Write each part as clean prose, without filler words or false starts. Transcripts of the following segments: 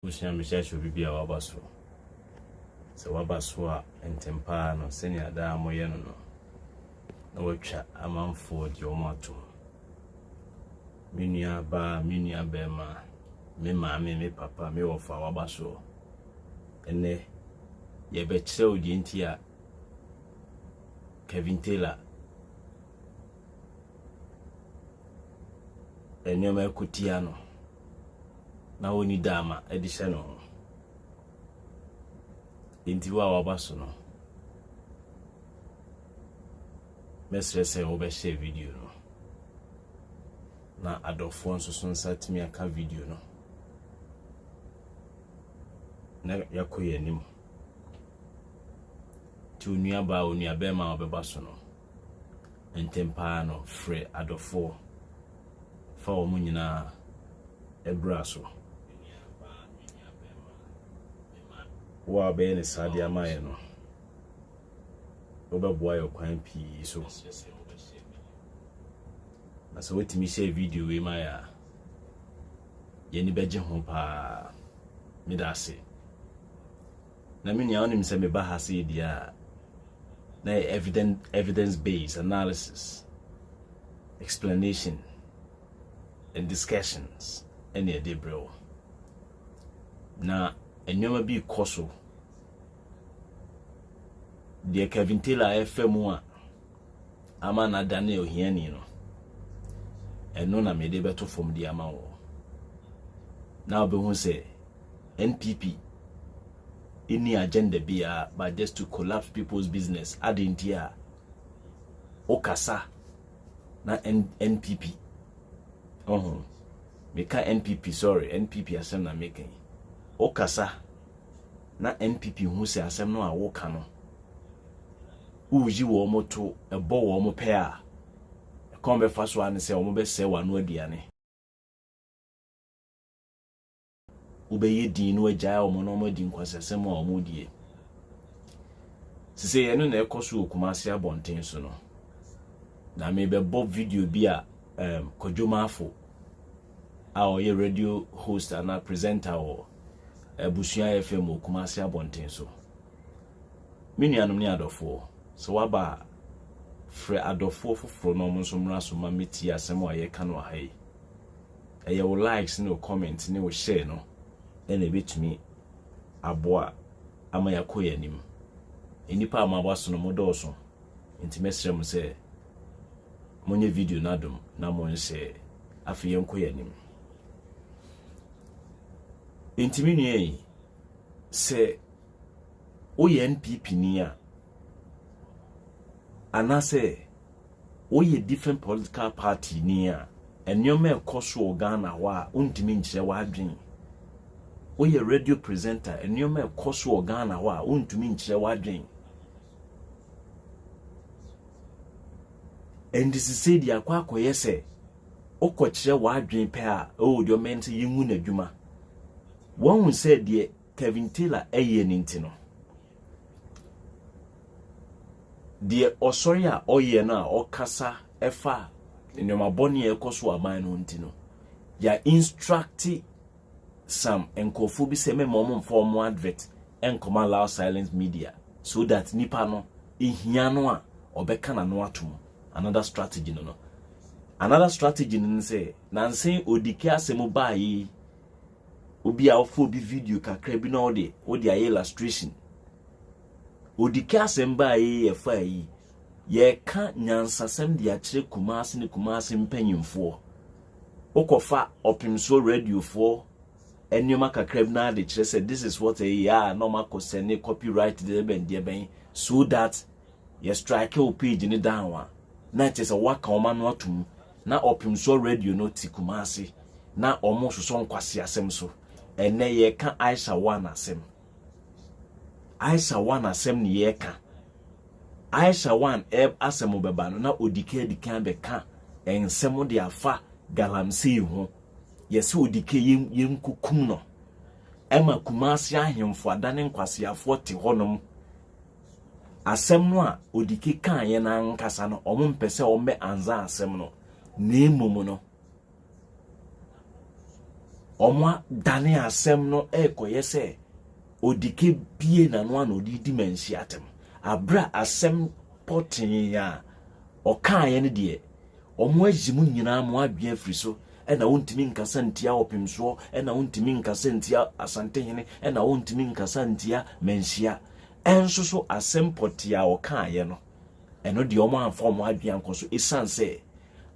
Bushia Misha should be our basso. So Wabaswa and Tempano, Senior Damoyano. No chat a man for your motto. Minia ba, minia bema, me mammy, me papa, me of our basso. And ne, ye bet so gentia Kevin Taylor. And your Mercutiano. Na woni dama edition no inti wa wabaso no mesre se wo be share video no na adofo nso so nsatimi aka video no na yakoye anim ti onua ba onua be ma obebaso no entempa no free adofo fa wo nyina ebraso wa be ne sadia maye no obeboa yo kwan pi so na so wetimi share video we maya ye ni beje ho pa mi da se na me nya onim se me ba ha se dia na evidence based analysis explanation and discussions any day bro na enyoma bi koso de Kevin Taylor FM a ama na Daniel hiani no eno na me de beto from the ama wo na obehu say NPP any agenda bia but just to collapse people's business adentia okasa na NPP meka NPP sorry NPP asem na making okasa na NPP hu se asem no a woka no uji wo moto ebo wo mo pe a kombe faso an se wo mo be se wa no aduane ubeye din no agya wo mo no mo di nkwasasem a wo mo die sise ye no na ekoso okumase abonten so no na me be bob video bi a kodwomafo a ye radio host and a presenter or Bushia FM okumase abonten so minianum ni adofo so waba frɛ adofo foforo no mo nso mra so ma meti asɛm a ye ka no ha yi eye wo likes ne wo comment ne wo share no na betumi aboa ama yakoya nim enipa ama abaso no modoso intimesrem sɛ monye video na dom na mo nse afi yenkoya nim intimini yi se oye NPP ni a anase oye different political party ni a enyoma ekoso organ na wa untimi nkyere wa adwen oye radio presenter enyoma ekoso organ na wa untimi nkyere wa adwen and this is said ya kwa akoyese okokyere wa adwen pe a o de mente yimu na dwuma one said the Kevin Taylor eye nintino the osoria oye na okasa efa nyoma boni ekoso aman no ntino ya instruct some enkofu bi se me mom form advert enkoma allow silence media so that nipa no ehia no a obeka na no atom another strategy no another strategy no say nansen odike asemu ba yi obi a ofo bi video kakra bi na ode aye illustration odike asem ba yi ye fa yi ye ka nyansasem de akire kumase ne kumase mpanyimfo okofa opimso radio for enyoma kakra bi na de kire say this is what normal cosene copyright de ben so that ye strike your page ni down wa na chese waka oma no atum na opimso radio no ti kumase na omo soso nkwase asem so ene ye ka Aisha one asem ni ye ka Aisha one asem obeba no na odike dikan be ka ensem de afa galamsey ho yesi odike yemkukum no ema kumase ahemfo adane nkwase afo te honom asem no a odike kan ye na nkasa no omo mpese ombe anza asem no na emom no Omwa dane asem no ekoye se odike bie na no an odidi mensiatem abra asem potin ya okaye ne de omo ajimu nyina mo adwe afiri so ena wontimi nkasa ntia opimso ena wontimi nkasa ntia asantehene ena wontimi nkasa ntia mensia enso so asem potia okaye no eno de omo anfa omo adwe ankoso esanse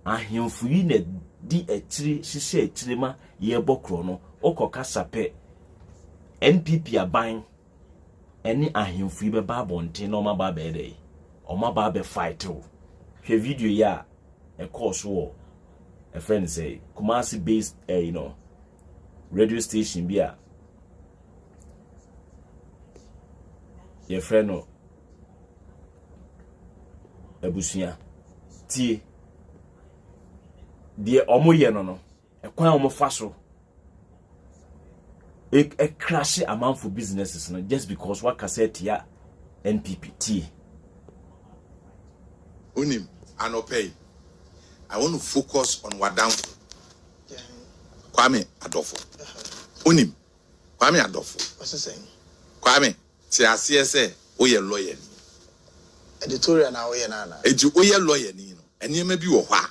ahemfu yi na di etiri sise etiri ma ye bokro no okoka sape NPP aban eni ahemfu yi be ba bonten no ma ba be dey o ma ba be fight o hwe video ya e course wo a friend say Kumasi based radio station bia your friend no ebusuya tie die omoye no ekwan omo faso e crash amount for businesses no just because what cassette ya NPP unim anopay. I want to focus on Wadam. Kwame Adofo. Unim. Kwame Adofo. What's he saying? Kwame, say I say, oh yeah, lawyer. Editorial now, oh yeah, Nana. Oh yeah, lawyer, and you may be a wha.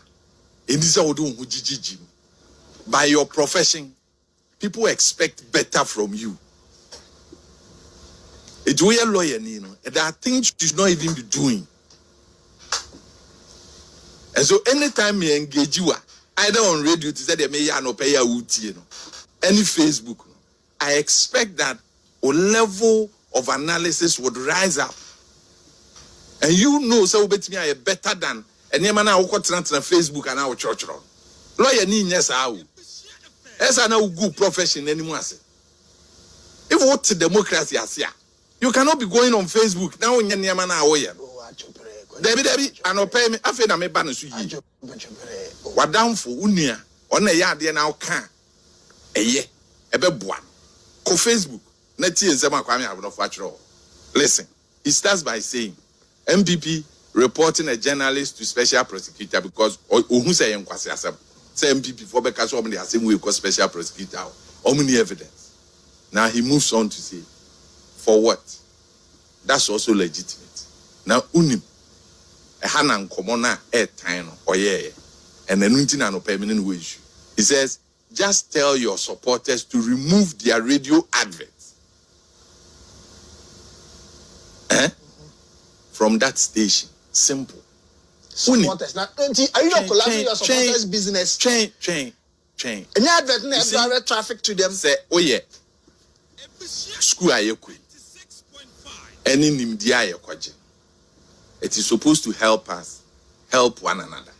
In this, I would do Jim. By your profession, people expect better from you. Oh yeah, lawyer, and there are things you should not even be doing. And so anytime you engage you, either on radio to say they may no pay any Facebook, I expect that a level of analysis would rise up. And you know, so bet me I better than any man I walk on Facebook and our church run. Lawyer ni yes how. As I know good profession anymore. If what democracy is here, you cannot be going on Facebook now in any man away. Debbie, I no pay me. I feel I'm a banner to you. What down for Unia on a yard now can a ye a bebwan. Co Facebook, Netty and Zema Kwame Abno. Listen, it starts by saying MPP reporting a journalist to special prosecutor because who say MPP for because of the same way called special prosecutor. How many evidence? Now he moves on to say, for what? That's also legitimate. Now Unim. A hanan commona air time or yeah, and then no permanent wage. He says, just tell your supporters to remove their radio adverts. From that station. Simple. Supporters. Now, are you not collapsing your supporters' business? Chain. And you advert traffic to them. Say, oh yeah. School are you quit. Any nimdia you kwaje. It is supposed to help us help one another.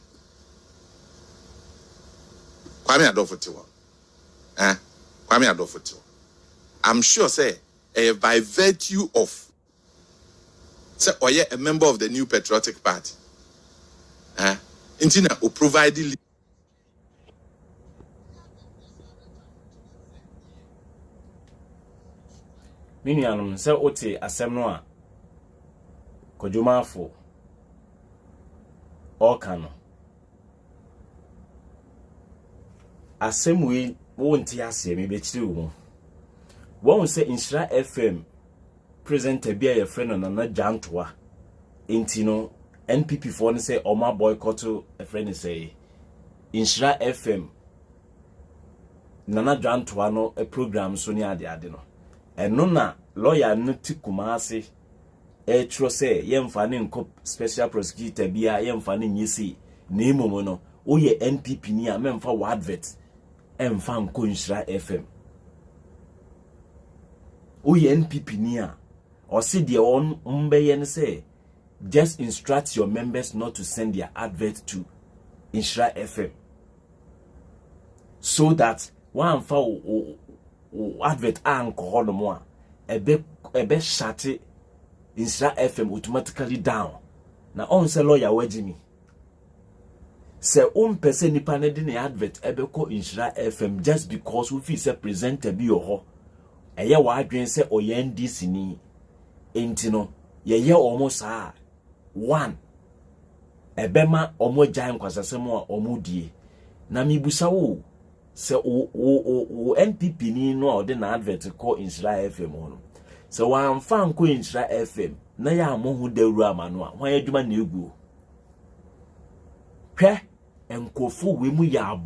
Kwame Adofo Tiwa. Kwame Adofo Tiwa. I'm sure, say, by virtue of, say, or yeah, a member of the New Patriotic Party, Intina will provide the. Minianum say ote asem no a Kojumafo Okano asem we won't ase me be chiri wo won say Insira FM presenter bia your friend Nana Jantoa enti no NPP for say Oma boycott a friend say Insira FM Nana Jantoa no a program so ni ade no eno na lawyer no ti Kumasi tro say yemfa ne nko special prosecutor bia yemfa ne nyisi na imomo no oye NPP ni a memfa wa advert emfa nko Insira FM oye NPP ni a o se de on mbeye ne say just instruct your members not to send their advert to Insira FM so that one fa advert anko hono mo a ebe shate Insira FM automatically down. Na on se lawyer wajimi. Se pese nipa ne di ne advert ebe ko Insira FM just because we feel se presenter bi yo ho. Eye wa adwen se oye NDC ni. Enti no ye omo saa. One. Ebe ma omo jan kwasasem a omo die. Na mibusa wo se o NPP ni no o de na advert ko Insira FM no se wan fa nko Insira FM na ya amohu dawru amano a hwan adwuma na egu hwe enkofu we mu ya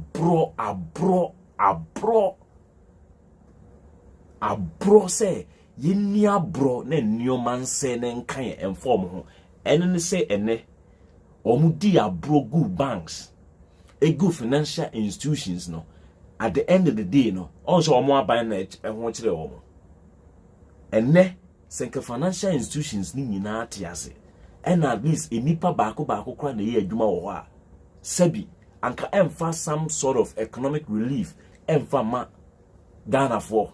abro se yini abro na nneoma nse ne nkan enform ho ene ne se ene omudi abro gu banks egu financial institutions no at the end of the day no also omo aban na ho kire omo ene senke financial institutions ni nyina atiase and at least enipa baako kra na ye adwuma wo ha sabi anka emfa some sort of economic relief emfa ma Ghana for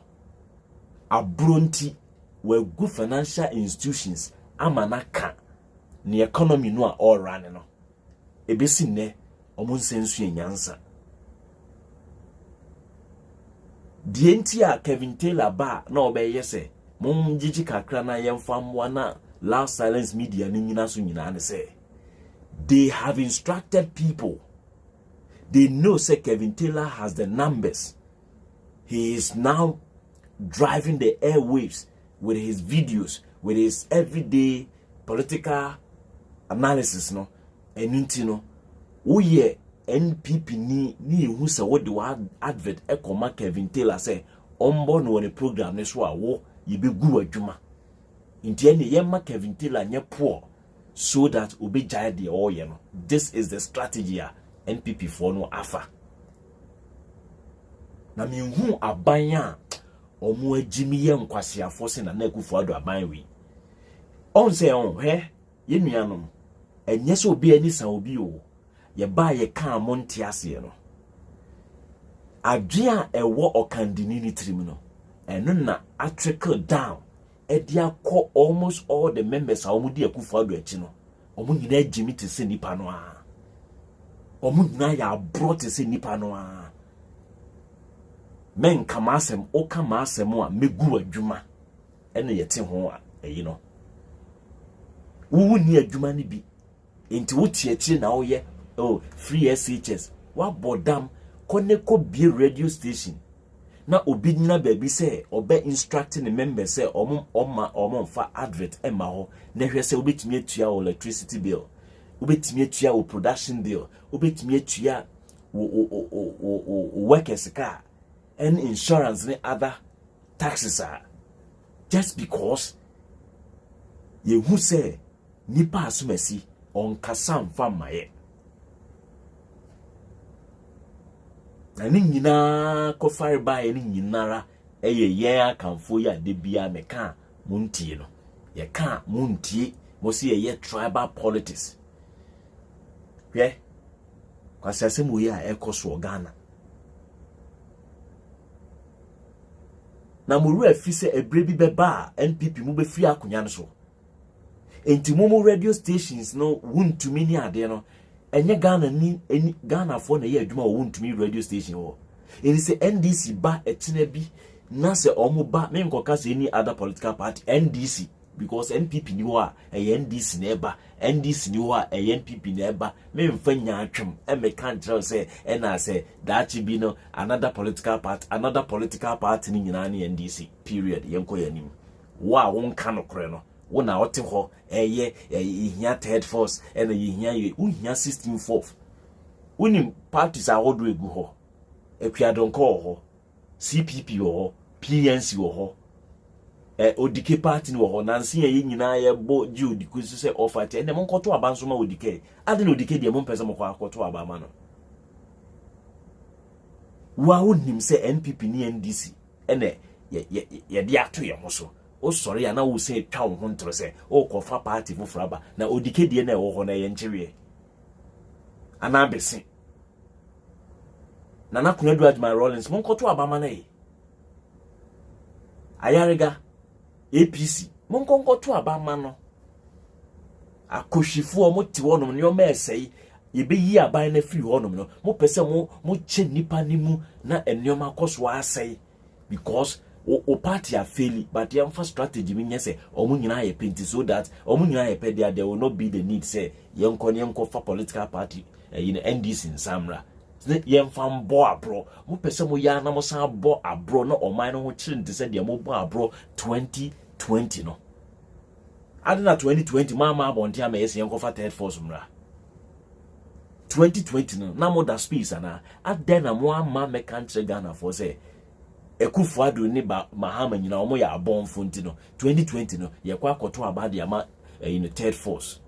abronti we good financial institutions amanaka ni economy no a all run no ebesi ne omo nsensu enyansa dienti a Kevin Taylor ba na obeye se mum jiji kakra na yemfam wana Loud Silence Media ni nyina so nyina ne say they have instructed people. They know say Kevin Taylor has the numbers. He is now driving the airwaves with his videos, with his everyday political analysis no enunti no woye NPP ni hu se wo de advert ekoma Kevin Taylor say ombo no ne program ne so a wo yebegu adwuma nti ene yemma Kevin Taylor nye poor so that obi jaya the oye no. This is the strategy a NPP for no afa na mi hu abanya omo agimi ye nkwase afo se na Akufo Addo aban wi on say on he ye nuanom enye so obi ani san obi o ye ba ye kan monte ase no adwea ewo okandini ni trim no eno na a trickle down edia ko almost all the members a omudi Akufo Addo achi no omo nyina agimi te se nipa no a omo nyina ya brought te se nipa no a men kamasem o kamasem a megu adwuma ene yete ho a eyi no wu ni adwuma ni bi enti wo tie na wo ye free SHS wa bodam koneko bi radio station na obi nyina baby say obe instructing the members say omma fa advert ema ho na hwe say obetimi atua electricity bill obetimi atua production bill obetimi atua workers car and insurance and other taxes are just because you who say nipa asumesi on kasam famaye na ni nyina ko fire by ni nyinara eye akanfo ya de bia meka muntie no ye ka muntie mo se ye tribal politics hwe kwasase mo ya ekoso Ghana na muru afise ebre bi beba NPP mu be free akonya no so enti mo radio stations no wuntumi ni ade no enye Ghana ni Ghana for na ye adwuma wuntumi radio station ho eni se NDC ba etena bi na se omo ba me nkoka se any other political party NDC because NPP ni ho a NDC na eba NDC ni ho a NPP na eba me mfanya atwem e me kan tell say na say that bi no another political party ni nyina na NDC period yenko yanim wa won ka no kore no wona wote ho ihia third force na ihia 16 fourth unim parties are wodo egu ho ekwiadonko ho CPP ho PNC ho odike party ni ho nansi ye nyina ye bo ji odiku se offer te na monkoto abanso ma odike ade na odike de mo mpese mo kwa akoto abama no wa wonim se NPP ni NDC ene ye de ato ye ho so o sorry ana wo se twa wo ho ntro se o kofa party foforo aba na odike de na wo ho na ye nchewe ana besi Nana Addo Rollins monkoto abama na ye ayarega APC monkonkoto abama no akohwifo mo ti wonom ne o ma esei ye be yi aban na firi wonom no mo pese mo che nipa nimu na enioma koso asei because o party are failing but the first strategy mean say omo nyina ye penti so that omo nyina ye pedi there will not be the need say yenko for political party NDC in Samra Yem fan bo abro. Mo pese mo ya na mo san bo abro na o man no ho chire nte se de mo bo abro 2020 no. Adena 2020 mama abonti am yes yen kofa third force mra. 2020 no na mo da space ana adena mo ama mekantre Ghana for say Ekufuado ni ba Mahama nyina omo ya abonfo nti no 2020 no ye kwa akoto abade ama in the third force.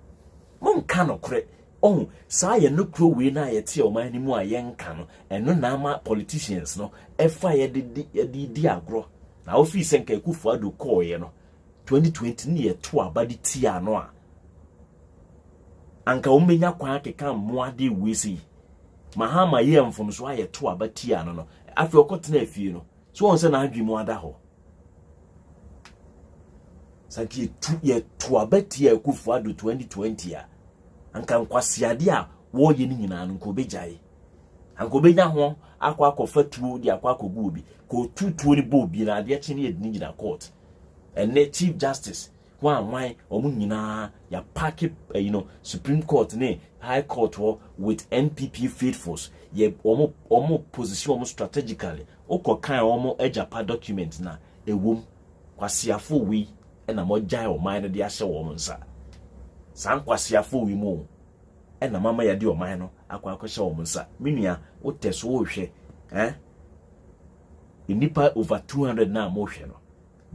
Mon kan okre oh saa ye no kro we na ye te o man ni mu a ye nka no eno na ama politicians no efa ye di agro na office nka Ekufuado call ye no 2020 ni ye to abade ti ano a anka omenya kwa akeka moade wesi Mahama ye mfom so aye to abati ano no afi okotena afie no so on say na adwi mu ada ho sanki ye to abati Ekufuado 2020 a anka nkwasiade a wo ye ni nyina no ko bejae anka obenya ho akwa fatuo di akwa kogu obi ko tutuo ni bo obi na ade chi ni edini nyina court and chief justice why omu nyina ya pack Supreme Court ne High Court with NPP faithfuls ye omu position omu strategically okokan omu ejapa document na ewom kwasiafo wi na mo jai o man de ahye wo nsa san kwasiafo wi mu na mama ya de o man no akwa hye wo nsa menua o teso wo hwe inipa over 200 na mo hwe no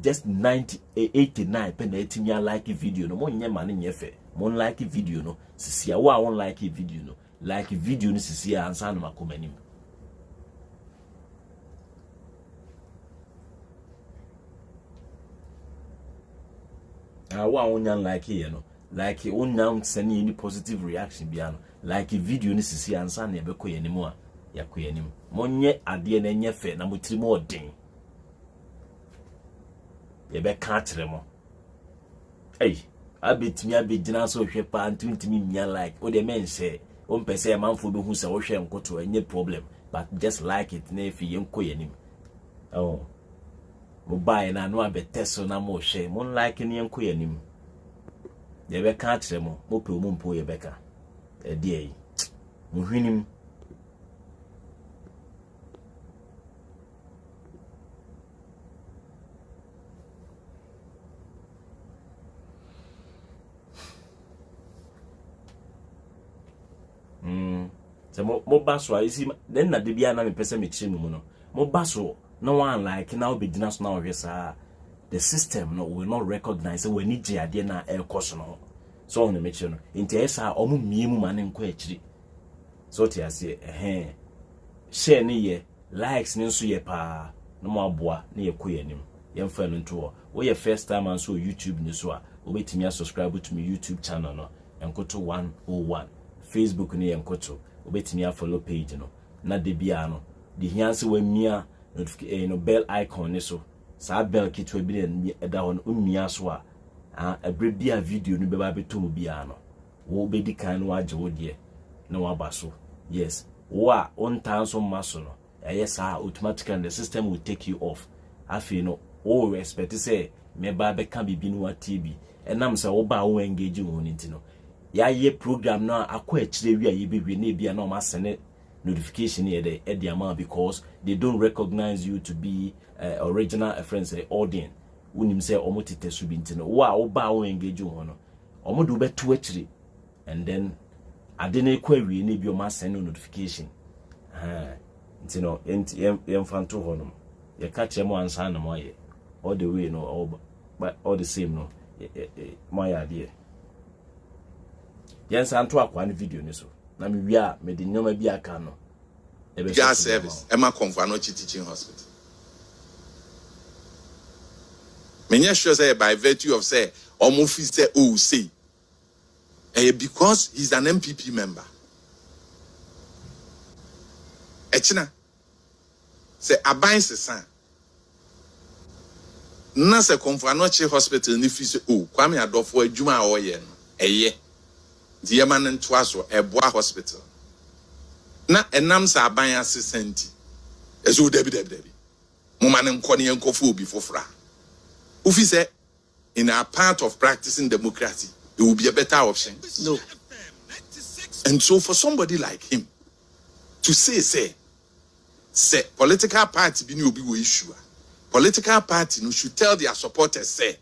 just 89 pen etimia like video no mo nye mane nye fe mo like video no sisia wa won like video no like video no sisia ansa no makomanim wa won yan like here no like won yan send any positive reaction bia no like video no sisia ansa na ebekọ yanim a yakọ yanim mo nye ade na nye fe na mo tiri mo odin ye be ka kire mo abetimi abegina so hwe pa ntimi mia like o de men say o mpese manfo be hu se wo hwe nkoto any problem but just like it na efi yenko yanim mo buy na no abeteso na mo hwe mo like ni yenko yanim ye be ka kire mo pe mo mpo ye be ka e die mo hwinim se mo baso isi den na de bia na me pese me chire mu no mo baso no one like now be dina so na ohwesa the system no will not recognize when ni je ade na ekoso no so on me chire no nti esa omo miemu ma ne nko achiri so ti ase share ni ye likes ni nso ye pa no mo aboa na ye koyanim ye mfa no nto wo ye first time on so YouTube ni so a obetimi subscribe to me YouTube channel no enkoto 101 Facebook ni enkoto obetimi follow page no na de bia no de hianse wa mia notification bell icon ni so sa bell kitwa bi na eda ho no umia so a ebre bia video no beba beto bia no wo bedi kan no age wo de na waba so yes wo a on tan so maso no yes automatically the system will take you off afi no wo expect say me ba be kan bibi no TV enam say wo ba wo engage wo ni no ya ye program na akwa achire wi aye bewie na bia na o ma send notification here the amount because they don't recognize you to be original friends audience unim say omo tete so bi ntino wo ba wo engage wo no omo do beto achire and then ade na ekwa wi na bi o ma send notification ntino em fanto ho no ye ka che mo ansa na mo ye all the way no all the same no mo ya de yen san to akwa na video ni so na me wi a me de nyoma bi aka no gas service Emma Confanochi Teaching Hospital menya sure say by virtue of say omofi say oh say because he's an MPP member echina say aban sesan na say Confanochi Hospital ni fi say oh Kwame Adofo adwuma a oye no eye the Yemen Twaso Eboa Hospital. Na enam sa aban assistant. Ezo debi. Mumane nkoni enkofu obi fofra. Ufi say in a part of practicing democracy, it will be a better option. No. And so for somebody like him, to say political party be no be wo issue. Political party no should tell their supporters say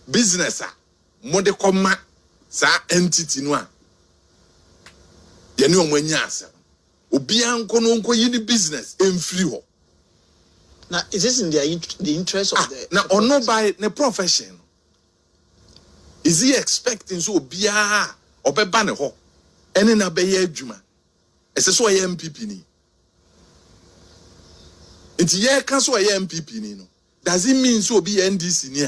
business mo de koma sa entity no a ye ne omanya asem obi anko no nko yi ni business emfiri ho. Now, is this in the interest of the... Now, or no by the profession? Is he expecting so be or be banner ho? Any na be ye juma? It's so ye NPP ni. It's ye can so ye NPP ni no. Does it mean so be NDC ni?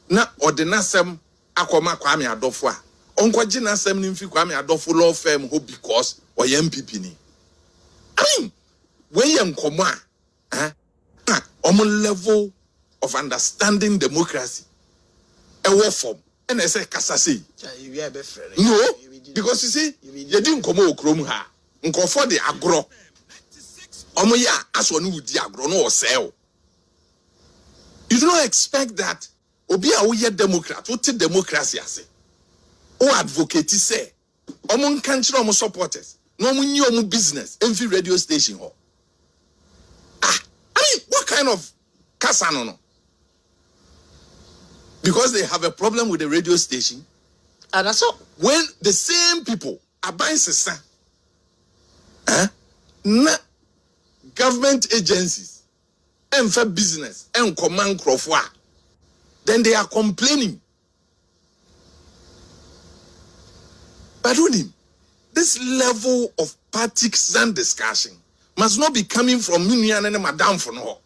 Na ordinasem akoma Kwame Adofo a. Onko ginasem ni mfi Kwame Adofo law firm ho because or ye NPP ni. I mean, when ye nkomo a, level of understanding democracy a war form and I say kasase no because you see you didn't come okrom ha nko for the agro ya aso no wudi agro no sell. You do not expect that obi a wo ye democrat what democracy ase o advocate say omo nkan kire omo supporters no omo nyi omo business every radio station ho. What kind of kasano no? Because they have a problem with the radio station. And that's all. When the same people are buying sisa, government agencies, and for business, and command crofwa, then they are complaining. But this level of partisan discussion must not be coming from Union and Madame for no.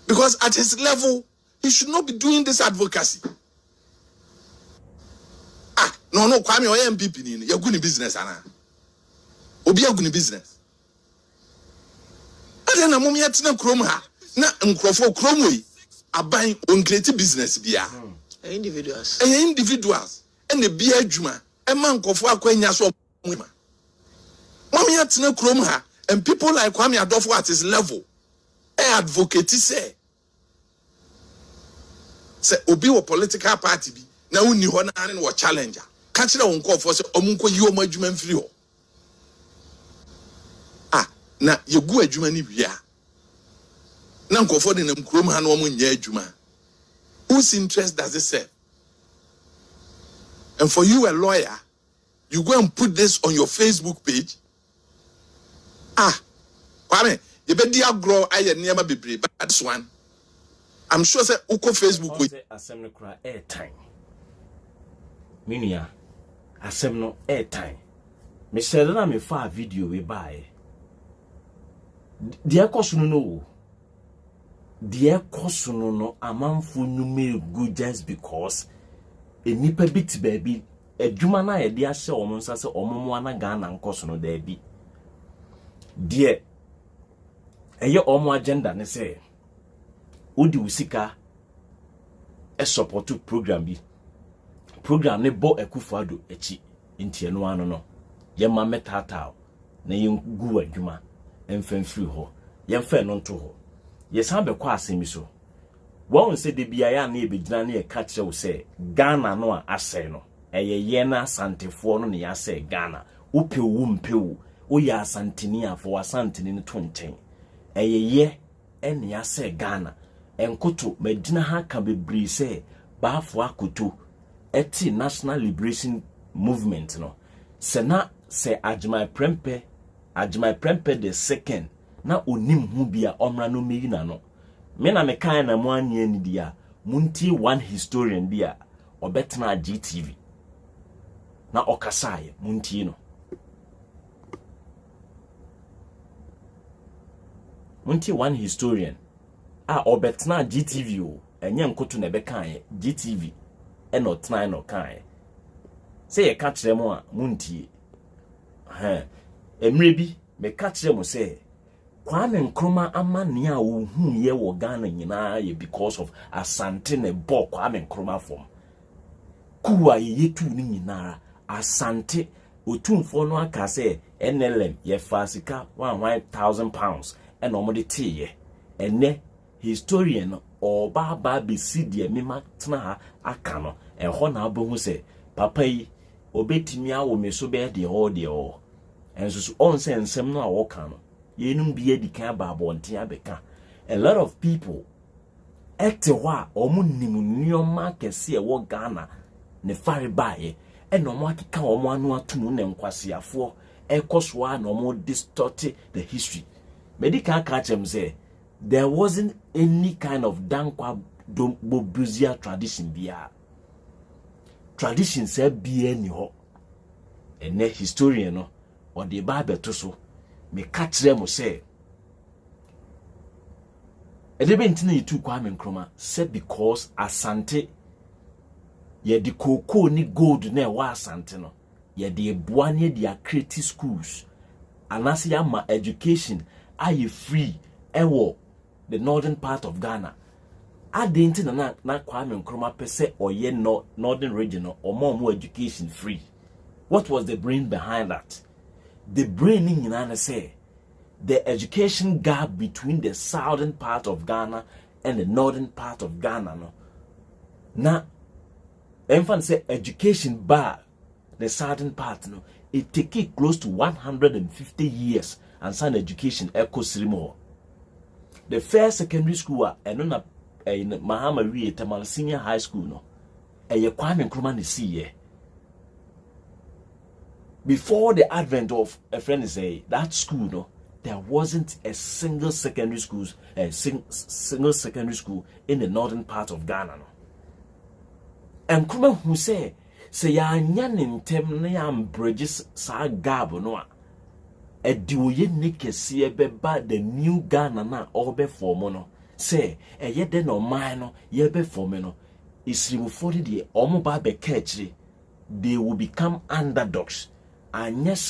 Because at his level, he should not be doing this advocacy. No, Kwame or MPP ni you're going business ana. Obi you're going business. And then amomi atina krom ha na nkrofo krom we aban on create business bia. Individuals. Individuals and the bia adwuma e man nkofo akwanya so mo. Mami atina krom ha. And people like Kwame Adofo at his level, advocate say obi wo political party bi na woni ho na ne wo challenger. Ka kire won call for say omunko yi omo adwuma mfiri ho. Na yegu adwuma ni wia. Na nkofo de nam krom ha na omo nya adwuma. Whose interest does it serve? And for you a lawyer, you go and put this on your Facebook page. Kwame, you better agro aye near bebre, but that's one. I'm sure say uko Facebook with assembly cry airtime. Minia, assembly airtime. Me said na me fa video we buy. Dear kosuno no. Dear kosuno no amanfo nume good just because a nipa bit baby adwuma na ye dia hye omo nsa se omo mo ana Ghana nkosono da bi. Dear eye omo agenda ne say odi usika support program bi program ne bo Akufo-Addo echi ntie no ano no ye ma metata na ye gu adwuma emfamfiri ho ye mfa no nto ho ye san be kwa asemi so won se de bia ya na ebegina na ye ka kire wo se Ghana no a asai no eye ye na asantefo no ne ya se Ghana upewu mpewu o ya asantini afo asantini ne to nchen eyeye ene ya se Ghana enkoto medina ha ka bebri se baafo akoto eti National Liberation Movement no se na se Ajimai Prempe the second na onim hu bia omra no meyi na no me na me kan na mo anye ni dia munti one historian dia obetna GTV na okasaye munti no munti one historian obetna GTV o enye nkoto na be kan GTV eno tnan no kan say ye ka kire mo a munti emre bi me ka kire mo say Kwame Nkrumah amane a wo hu ye wo Ghana nyina ye because of asante ne bo Kwame Nkrumah form kuwa ye tu ni nyina asante otumfo no aka say NLM ye fasika 1,000 pounds and omode tie ene historian or baba be see de mema tena ha aka no ho na abohu say papa yi obetimi awo me so be de ho de ho and so on say and some no walk no yenum bi edi kan ba abonten abeka. A lot of people ete wa omu nimu nioma kese e wo Ghana ne fare bae e no mo akeka omo anu atumu ne nkwasiafo ekoswa no mo distort the history. Medical catch them say there wasn't any kind of dankwa bobuzia tradition bia. Tradition say bia ni ho. Ene historian no or the Bible to so me catch them say Edebentini tu Kwame Nkrumah said because Asante ye di koko ni gold na wa Asante no ye di ebuane di creative schools anase ya ma education aye free ewo the northern part of Ghana. Adenti na Kwame Nkrumah pese oye no northern region or more education free. What was the brain behind that? The brain in Nana say the education gap between the southern part of Ghana and the northern part of Ghana no. Now, infant say education bar the southern part no, it take it close to 150 years and some education echo sirimo. The first secondary school and on in Mahama Rie Tamal Senior High School no, ye Kwame Nkrumah ni see. Before the advent of a friend say that school no, there wasn't a single secondary school, single secondary school in the northern part of Ghana. No. And Nkrumah who say ya nyanin tem na ya bridges sa gabo no a diwoye nikesi beba the new Ghana na obe form no say e ye de no man no ye be form no isrimu 40 de omo ba be catch they will become underdogs and yes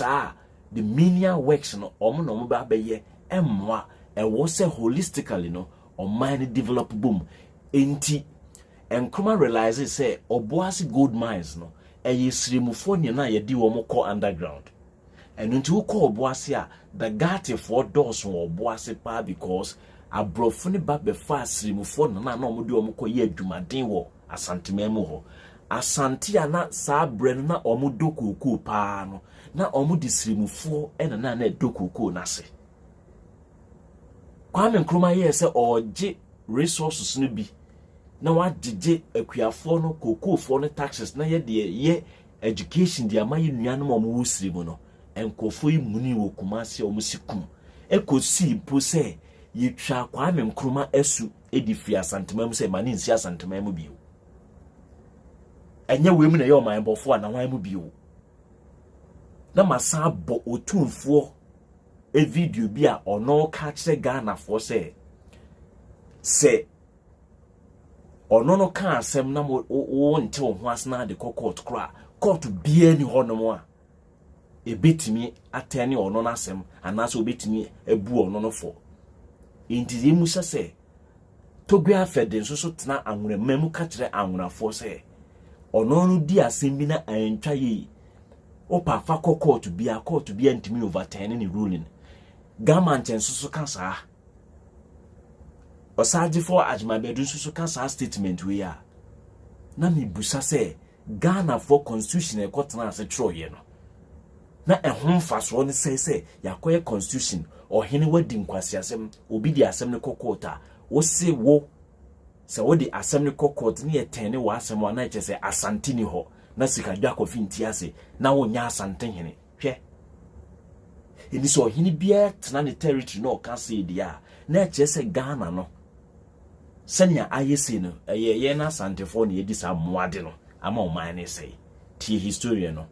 the menial works no omo ba be ye emwa e wo say holistically no o mind develop boom enti Nkrumah realizes say oboasi gold mines no e yisrimufo ni na ye di wo ko underground and until ko oboasi a the gate for doors wo oboasi pa because abrofo ni ba be fa srimufo na omo di wo ko ye adwumaden wo asantememu ho asante ana sa brenu na omo dokuku pa no na omo di srimufo na dokuku na se Kwame Nkrumah ye say oje resources no bi na wa dije akuafo no kokofo no taxes na ye de ye education de amaye nuanom omo wosiri mu no enkofo yi muni wo Kumasi omo sikum ekosi po se yetwa Kwame Nkrumah asu edifi asantemam se mane nsi asantemam bio enye wemu na ye oman bofo ana wan mu bio na masa bo otumfo e video bi a ono ka kire Ghana fo se ono no ka asem na wo nte wo ho asna de court kra court bia ni honom a ebetimi atene ono na asem anaso obetimi ebu ono no fo inti mu se togua fede so tena anwura mamu ka kire anwura fo se ono no di asem bi na antwa yi opa fa court bia ntimi overturn ni ruling government so ka saa osaji for ajmabedu so ka saa statement we ya na mi busa se Ghana for constitution e kotena ase troye no na ehomfa so ne se yakoye constitution ohene wadi nkwasi asem obi di asem ne kokota wo se wo se wo di asem ne kokota ne etene wa asem wa na eche se asante ni ho na sika dwa kofi nti ase na wo nya asante hene hwe eni so ohene bia tena ne territory no ka se dia na eche se Ghana no senya ayese no ye na santefo ne yedi sa moade no ama o man ne sei ti historian no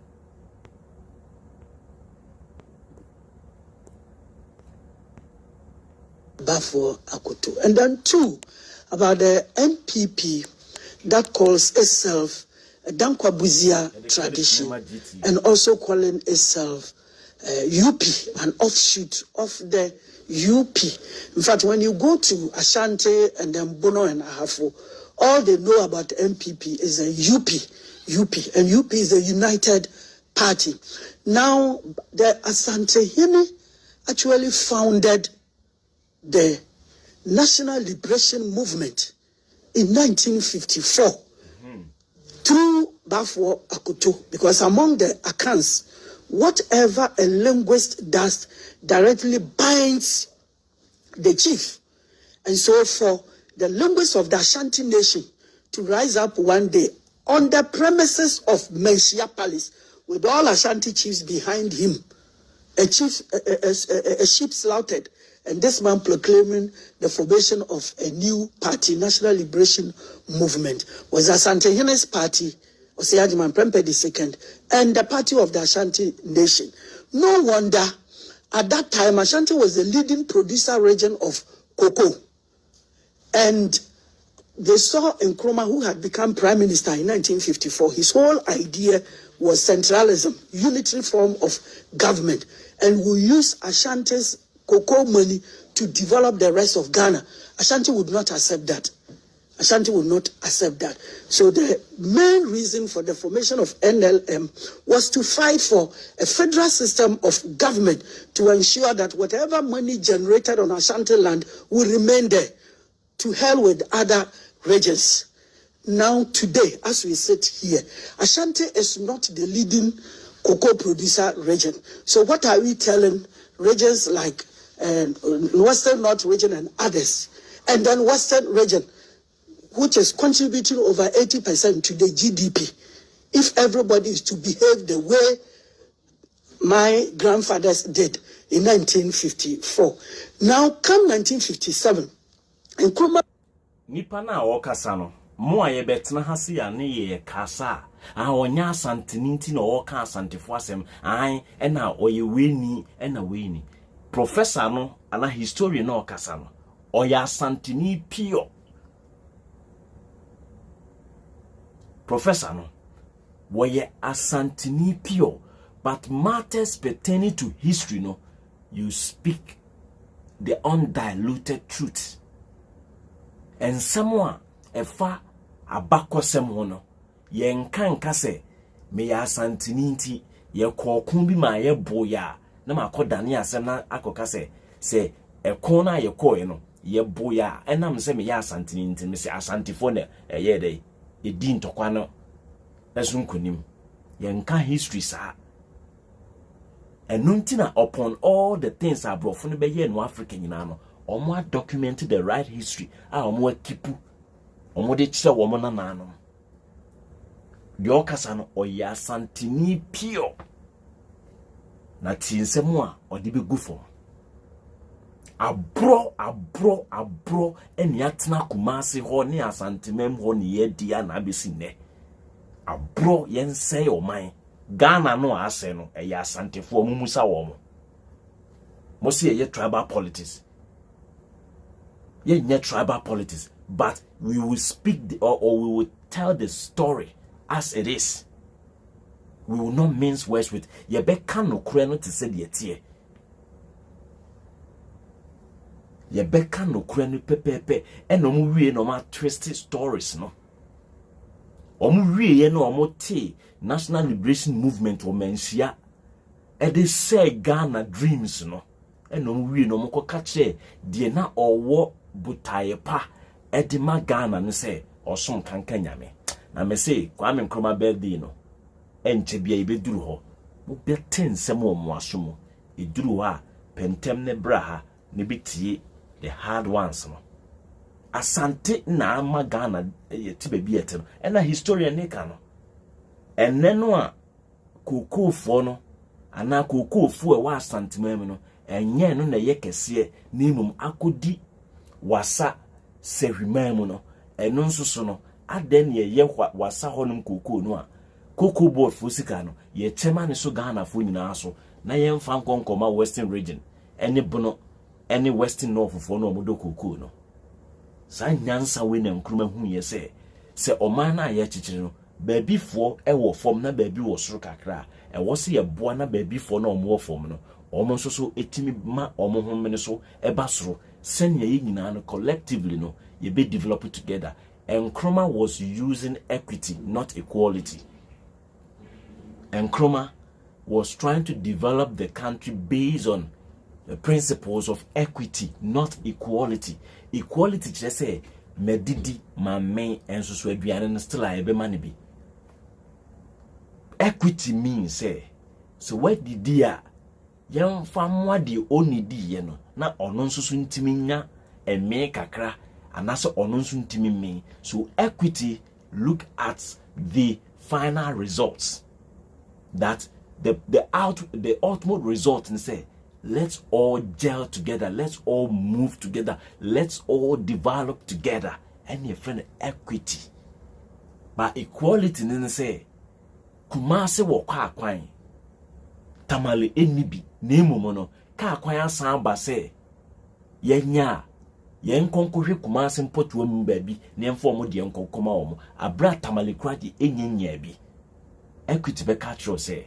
Bafo Akoto. And then two, about the NPP that calls itself a Dankwabuzia tradition and also calling itself UP, an offshoot of the UP. In fact, when you go to Ashanti and then Bono and Ahafo, all they know about NPP is a UP, and UP is a united party. Now, the Asante Hene actually founded the National Liberation Movement in 1954 through Bafo Akoto, because among the accounts whatever a linguist does directly binds the chief. And so for the linguists of the Ashanti nation to rise up one day on the premises of Menchia Palace with all Ashanti chiefs behind him, a sheep slaughtered, and this man proclaiming the formation of a new party, National Liberation Movement, was Asante Hene's party, Oseadiman Prempeh II, and the party of the Ashanti nation. No wonder at that time Ashanti was the leading producer region of cocoa. And they saw Nkrumah, who had become prime minister in 1954. His whole idea was centralism, unitary form of government, and will use Ashanti's cocoa money to develop the rest of Ghana. Ashanti would not accept that. Ashanti would not accept that. So the main reason for the formation of NLM was to fight for a federal system of government to ensure that whatever money generated on Ashanti land will remain there. To hell with other regions. Now today, as we sit here, Ashanti is not the leading cocoa producer region. So what are we telling regions like Western North region and others? And then Western region, which is contributing over 80% to the GDP. If everybody is to behave the way my grandfathers did in 1954. Now come 1957, Nkrumah nipa na okasa no mo aye betena hase ya ne ye kasa onya asante ninti na oka asantefo asem na oye weni na weni professor no ana historian na okasa no oya asanteni pio professor no woye asanteni pio, but matters pertaining to history no you speak the undiluted truth. And someone efa abakosem ho no ye nkanka se me ya asantini nti ye kokun bi ma ye boya na makodane asem na akoka se ekon na ye koe no ye boya enam se me ya asantini nti me se asantifo na ye dey e di ntokwa no esunkunim ye nka history sa enunti na upon all the things abrofo no be ye no Africa nyina no omo document the right history omo akipu omo de kire wo mo nanano de okasa no oya santini pio na tinsemu a ode be gufo abro eni atena kumase ho ne asantemem ho ne yedia na abesi ne abro yense oman Ghana no ase no eya asantefo omumusa wo mo se ye tribal politics. Yeah, tribal politics, but we will speak or we will tell the story as it is. We will not mince words with ye beka no kure no to say the tie. Ye beka no kure no pepepe and omu wie no ma twisted stories no. Omu wie ye no omu te National Liberation Movement o mensia e de say Ghana dreams no. And omu wie no mo ko kache die na owo butaye pa edima Ghana no say osom kanka nyame na me say Kwame Nkrumah birthday no enche bia ibeduru ho mo beten nsem omo asomo eduru ha pentem ne braha ne bitie the hard ones no asante na ama Ghana yeti baby ete no ena historian ne ka no enne no a kokofo no ana kokofo e wa asante mam no enye no na ye kese nimum akodi wasa sehwimam no eno nsoso no aden ye wasa honum koko no a koko board fosika no ye chema ne so Ghana fo nyina so na ye mfa nkonkoma western region ene bono ene western north fo no omodo koko no sa nyansa we na Nkrumah hu ye se oman na ye chichiri no baabi fo e wo fom na baabi wo soro kakra e wo se ye boa na baabi fo na omo wo fom no omo nsoso etimi ma omo homene so e ba soro senior nyina collectively no ye be develop together. And Nkrumah was using equity, not equality. And Nkrumah was trying to develop the country based on the principles of equity, not equality. Equality just say medidi ma men and so aduane still a be money be. Equity means say so what did dear young famwa di only di no na ono nso so ntimi nya eme kakra anase ono nso ntimi me. So equity look at the final results, that the ultimate result, and say let's all gel together, let's all move together, let's all develop together. And your friend equity. But equality nene say Kumase wo kwa kwan tamale enibi nemu mono ka kwan asan ba say yenya yen konkohwe Kumase mpotuo mu baabi ne mfo mo de nkokoma wo abra tamale kradi enyenya bi. Equity be catch say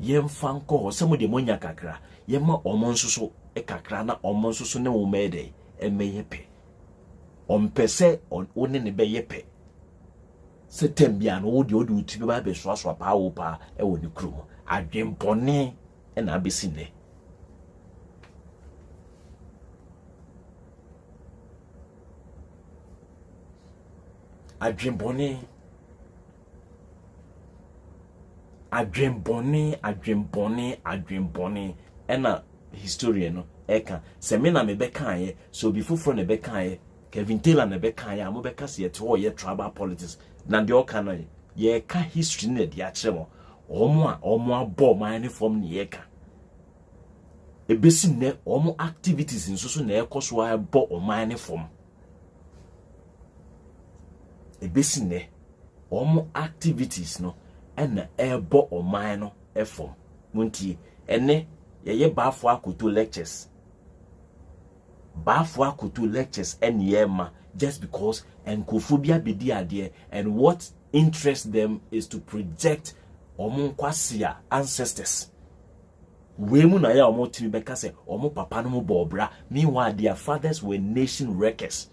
yen fanko ho se mo de monya kakra yema omo nsoso e kakra na omo nsoso ne wo mede emeyepe ompese on ne be yepe. Setembia no de odi uti ba be so pa wo pa e woni krum adwempone e na abesi ne. Adwempone ena historian no eka se me na me beka ye so bi fufro ne beka ye Kevin Taylor ne beka ye amo beka se yete ho ye tribal politics na de oka no ye ka history ne de akere mo omo abo man from ne ye ka ebesi ne omo activities nso na ekoso abo oman from ebesi ne omo activities no ena ebo oman no efom muntie ene ye bafo akoto lectures and yema just because enkophobia bedi ade and what interests them is to project omunkwasia ancestors. We mu na ya omo timi beka se omo papa no mo bobra, meanwhile their fathers were nation wreckers.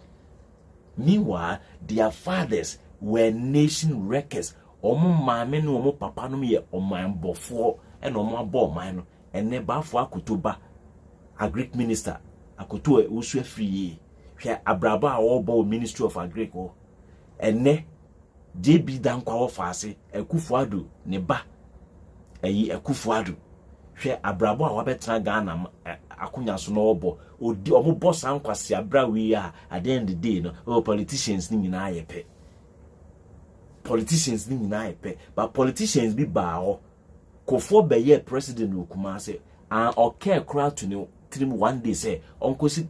Omo mame no omo papa no ye oman bofo and omo abo man no ene bafo akotoba a Greek minister akoto e usu free hwe abraba a obo Ministry of Agriculture ene JB dankwa ofase Ekufuado ne ba eyi Ekufuado hwe abraba a wabetra Ghana akunya so no obo odi omo boss ankwase abra wi a at the end of the day no politicians ni nyina ayepe but politicians bi ba ho kofo be ye president Kumase and okay crowd to no trim one day say onkosi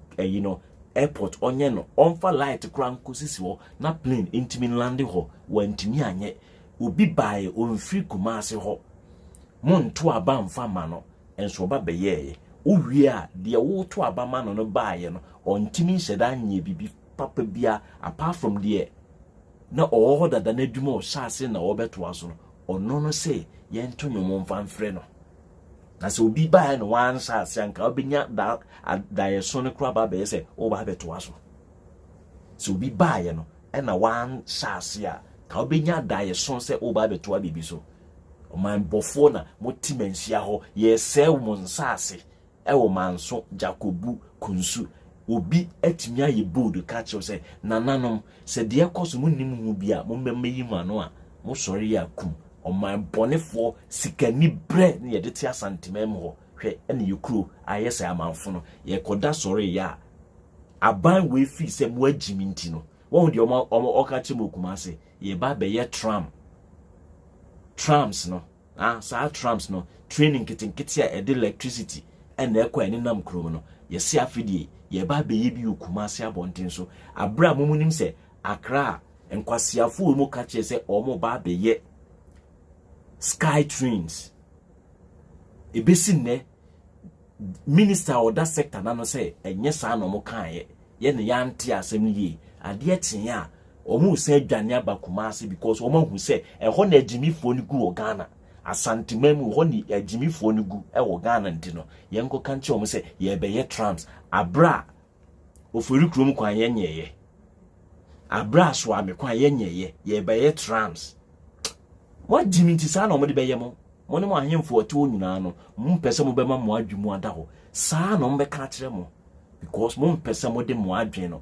airport onye no onfa light kra nkosi ho na plane intimi lande ho wantimi anye obi bae onfiri Kumase ho monto aba mfa ma no enso ba be ye uwie a de wo to aba ma no bae no ontimi hyeda anye bibi papa bia apart from there na all that na dumo shase na obeto aso no ono no say yento nyomo mfa mfre no na se obi bae no wan shase anka obenya da yeso no kra ba be say o ba beto aso so obi bae no e na wan shase a ka obenya da yeso say o ba beto abibi so o man bofo na motimensia ho ye se wo nsase e wo manso Jacobu kunsu obi atimi aye bold catch you say nananom se de ekoso munim hu bia mo mmemme yi mano a mo sori ya kum o man bonefo sikani bre ne ye de tia santimem ho hwe ene yekuro ayese amanfo no ye koda sori ya aban we fi se mo agimi nti no won de omo okache mo Kumase ye ba be ye trams no sa trams no training kitinkiti a ede electricity ene ekwa ene nam krom no ye se afidie ye ba be ye bi Kumase abonten so abra momunim se Accra enkwasiafo mu ka che se omo ba be ye sky trains ebesi ne minister or that sector na no say enye sa no mo kan ye ne yante asem yi ade etin a omo se adwane aba Kumase because omo hu se ho na agimifo ni gu Ghana asantimam ho ni agimifo ni gu wo Ghana ntino ye nko kan che omo se ye be ye trams abra ofori krom kwan ye nyeye abra so amekwan ye nyeye ye be ye trams what diminti sa na omo de be ye mo ne mo ahemfo ote onyina no mo pese mo be ma mo adwemu ada ho sa na mo be ka kire mo because mo pese mo de mo adwen no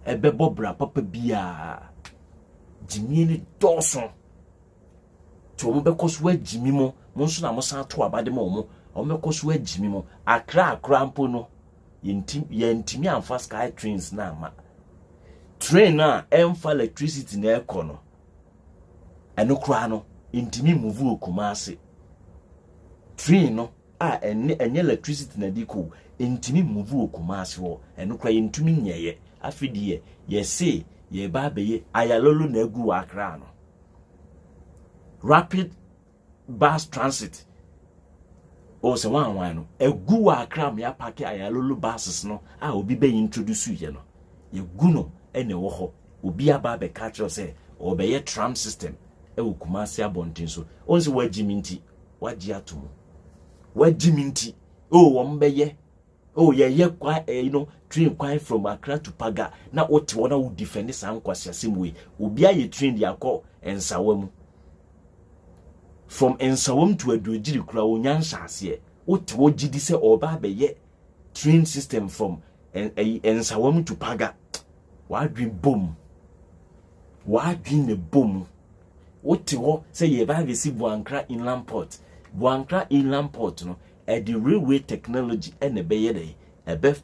ebe bobra papa bia jimi ni doson to mo be koso agimi mo Monso na mosan to abade mo omekoso agimi mo akra mpo no yentimi amfa sky trains na ama train na emfa electricity na ekono eno kra no intimi move okumase train no enye electricity na diko intimi move okumase wo eno kra yentumi nyeye afidie yese ye ba beye ayalolo na egu akra no rapid bus transit o se wan no egu akra me apake ayalolo buses no obi be introduce ye no egu no ene wo ho obi aba be catch us say obeye tram system e Kumasi abontin so onse wajiminti waji atomo wajiminti wo mbeye ye kwa train kwa from Accra to Paga na oti wona wo defend san kwasi asemwe obi aye train dia ko ensawam from ensawam to adojiri kura onyansa ase oti wo gidi se oba beye train system from ensawam to Paga wadwin bom oti wo say ye ba be si Buankra Inland Port no the railway technology and the beye dey ebe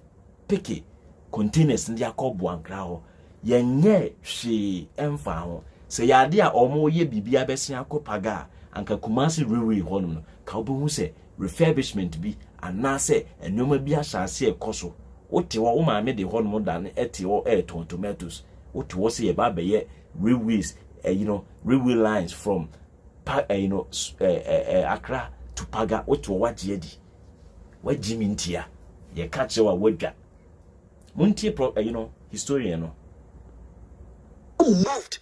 peke containers ndi akọ Buankra ho yenye hwe emfa ho say yade a omo ye bibia besia akọ Paga anka Kumasi railway ho no ka obo say refurbishment bi anase enoma bi asase ekoso oti wo maame de ho no dan eti wo ton tomatoes oti wo say ye ba beye railways railway lines from Accra to Paga oti wo waje di wajimi ntia ye kache wa wadwa muntie historian no moved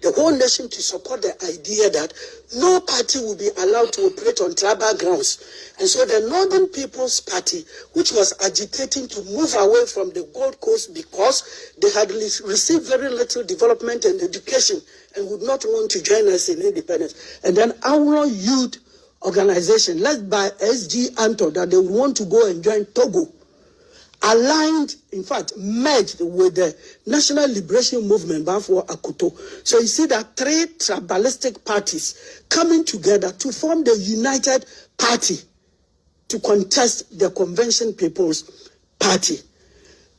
the whole nation to support the idea that no party will be allowed to operate on tribal grounds. And so the Northern People's Party, which was agitating to move away from the Gold Coast because they had received very little development and education and would not want to join us in independence. And then our youth organization, led by SG Anto, that they would want to go and join Togo, aligned, in fact, merged with the National Liberation Movement Bafo Akuto. So you see that three tribalistic parties coming together to form the United Party to contest the Convention People's Party.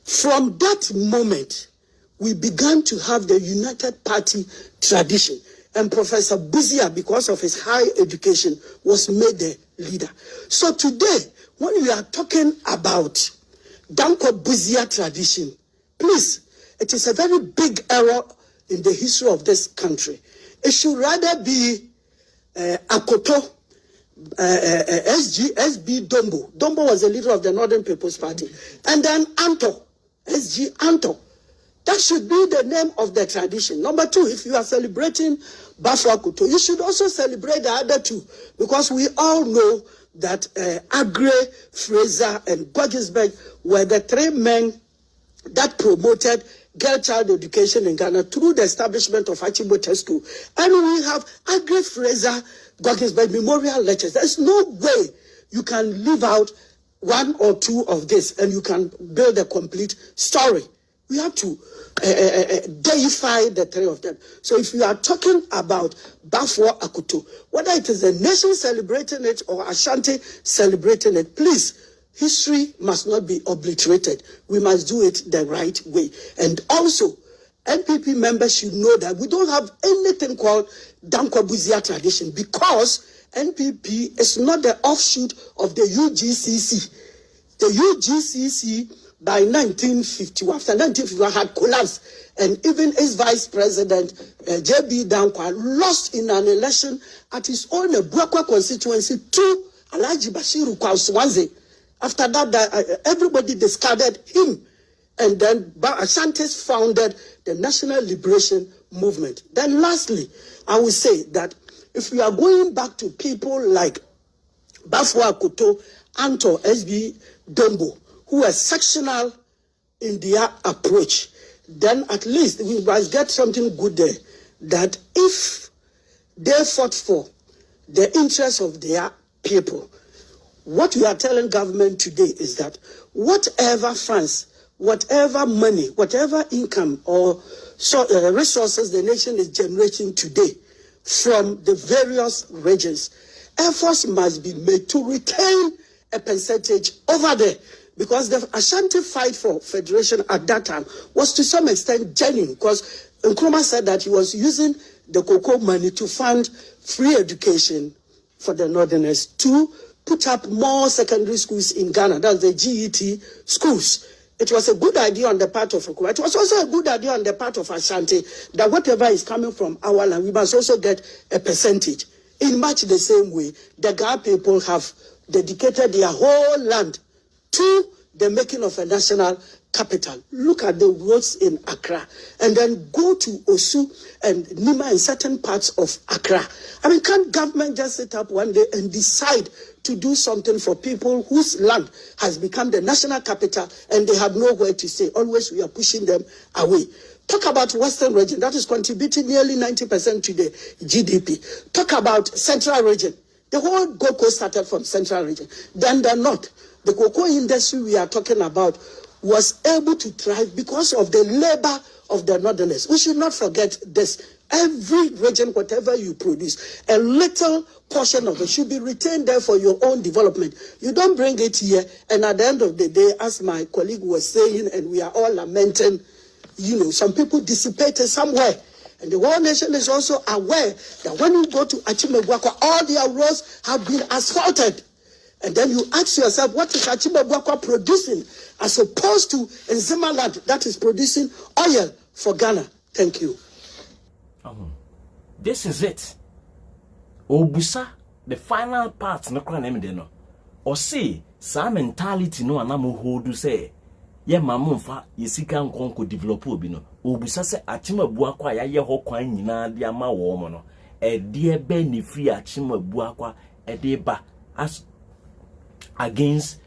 From that moment, we began to have the United Party tradition. And Professor Buzia, because of his high education, was made the leader. So today, when we are talking about Dankwa Buzia tradition, please, it is a very big error in the history of this country. It should rather be Akoto, SB Dombo. Dombo was the leader of the Northern People's Party. And then Anto, SG Anto. That should be the name of the tradition. Number two, if you are celebrating Bafo Akoto, you should also celebrate the other two, because we all know that Agre, Fraser, and Guggisberg were the three men that promoted girl child education in Ghana through the establishment of Achimbo Test School. And we have Agre, Fraser, Guggisberg memorial lectures. There's no way you can leave out one or two of this and you can build a complete story. We have to deify the three of them. So if you are talking about Bafo Akoto, whether it is the nation celebrating it or Ashanti celebrating it, please, history must not be obliterated. We must do it the right way. And also, NPP members should know that we don't have anything called Dankwa Buzia tradition, because NPP is not the offshoot of the UGCC. The UGCC by 1950, after 1951, had collapsed, and even its vice president, J.B. Dankwa, lost in an election at his own Buakwa constituency to Alhaji Bashiru Kwauswaze. After that, everybody discarded him, and then Ashantis founded the National Liberation Movement. Then lastly, I will say that if we are going back to people like Bafo Akoto, Anto, SB Dombo, who are sectional in their approach, then at least we must get something good there, that if they fought for the interests of their people, what we are telling government today is that whatever funds, whatever money, whatever income or resources the nation is generating today from the various regions, efforts must be made to retain a percentage over there. Because the Ashanti fight for federation at that time was to some extent genuine, because Nkrumah said that he was using the cocoa money to fund free education for the Northerners, to put up more secondary schools in Ghana, that's the GET schools. It was a good idea on the part of Nkrumah. It was also a good idea on the part of Ashanti that whatever is coming from our land, we must also get a percentage. In much the same way, the Ga people have dedicated their whole land to the making of a national capital. Look at the roads in Accra, and then go to Osu and Nima and certain parts of Accra. I mean, can't government just sit up one day and decide to do something for people whose land has become the national capital and they have nowhere to stay? Always we are pushing them away. Talk about Western region, that is contributing nearly 90% to the GDP. Talk about Central region. The whole Gold Coast started from Central region. Then the North. The cocoa industry we are talking about was able to thrive because of the labor of the Northerners. We should not forget this. Every region, whatever you produce, a little portion of it should be retained there for your own development. You don't bring it here, and at the end of the day, as my colleague was saying, and we are all lamenting, some people dissipated somewhere. And the whole nation is also aware that when you go to Achimebuakwa, all their roads have been asphalted. And then you ask yourself, what is Achimebuakwa producing as opposed to Nzimaland that is producing oil for Ghana? Thank you. This is it. Obusa, the final part, no crown emideno. Or say, some mentality no anamu hold say, ye mamumfa, ye sika nkonko develop obino. Obusa se Achimebuakwa ya ye ho kwan nyina de ama wo mo no. E de be ni free Achimebuakwa e de ba as against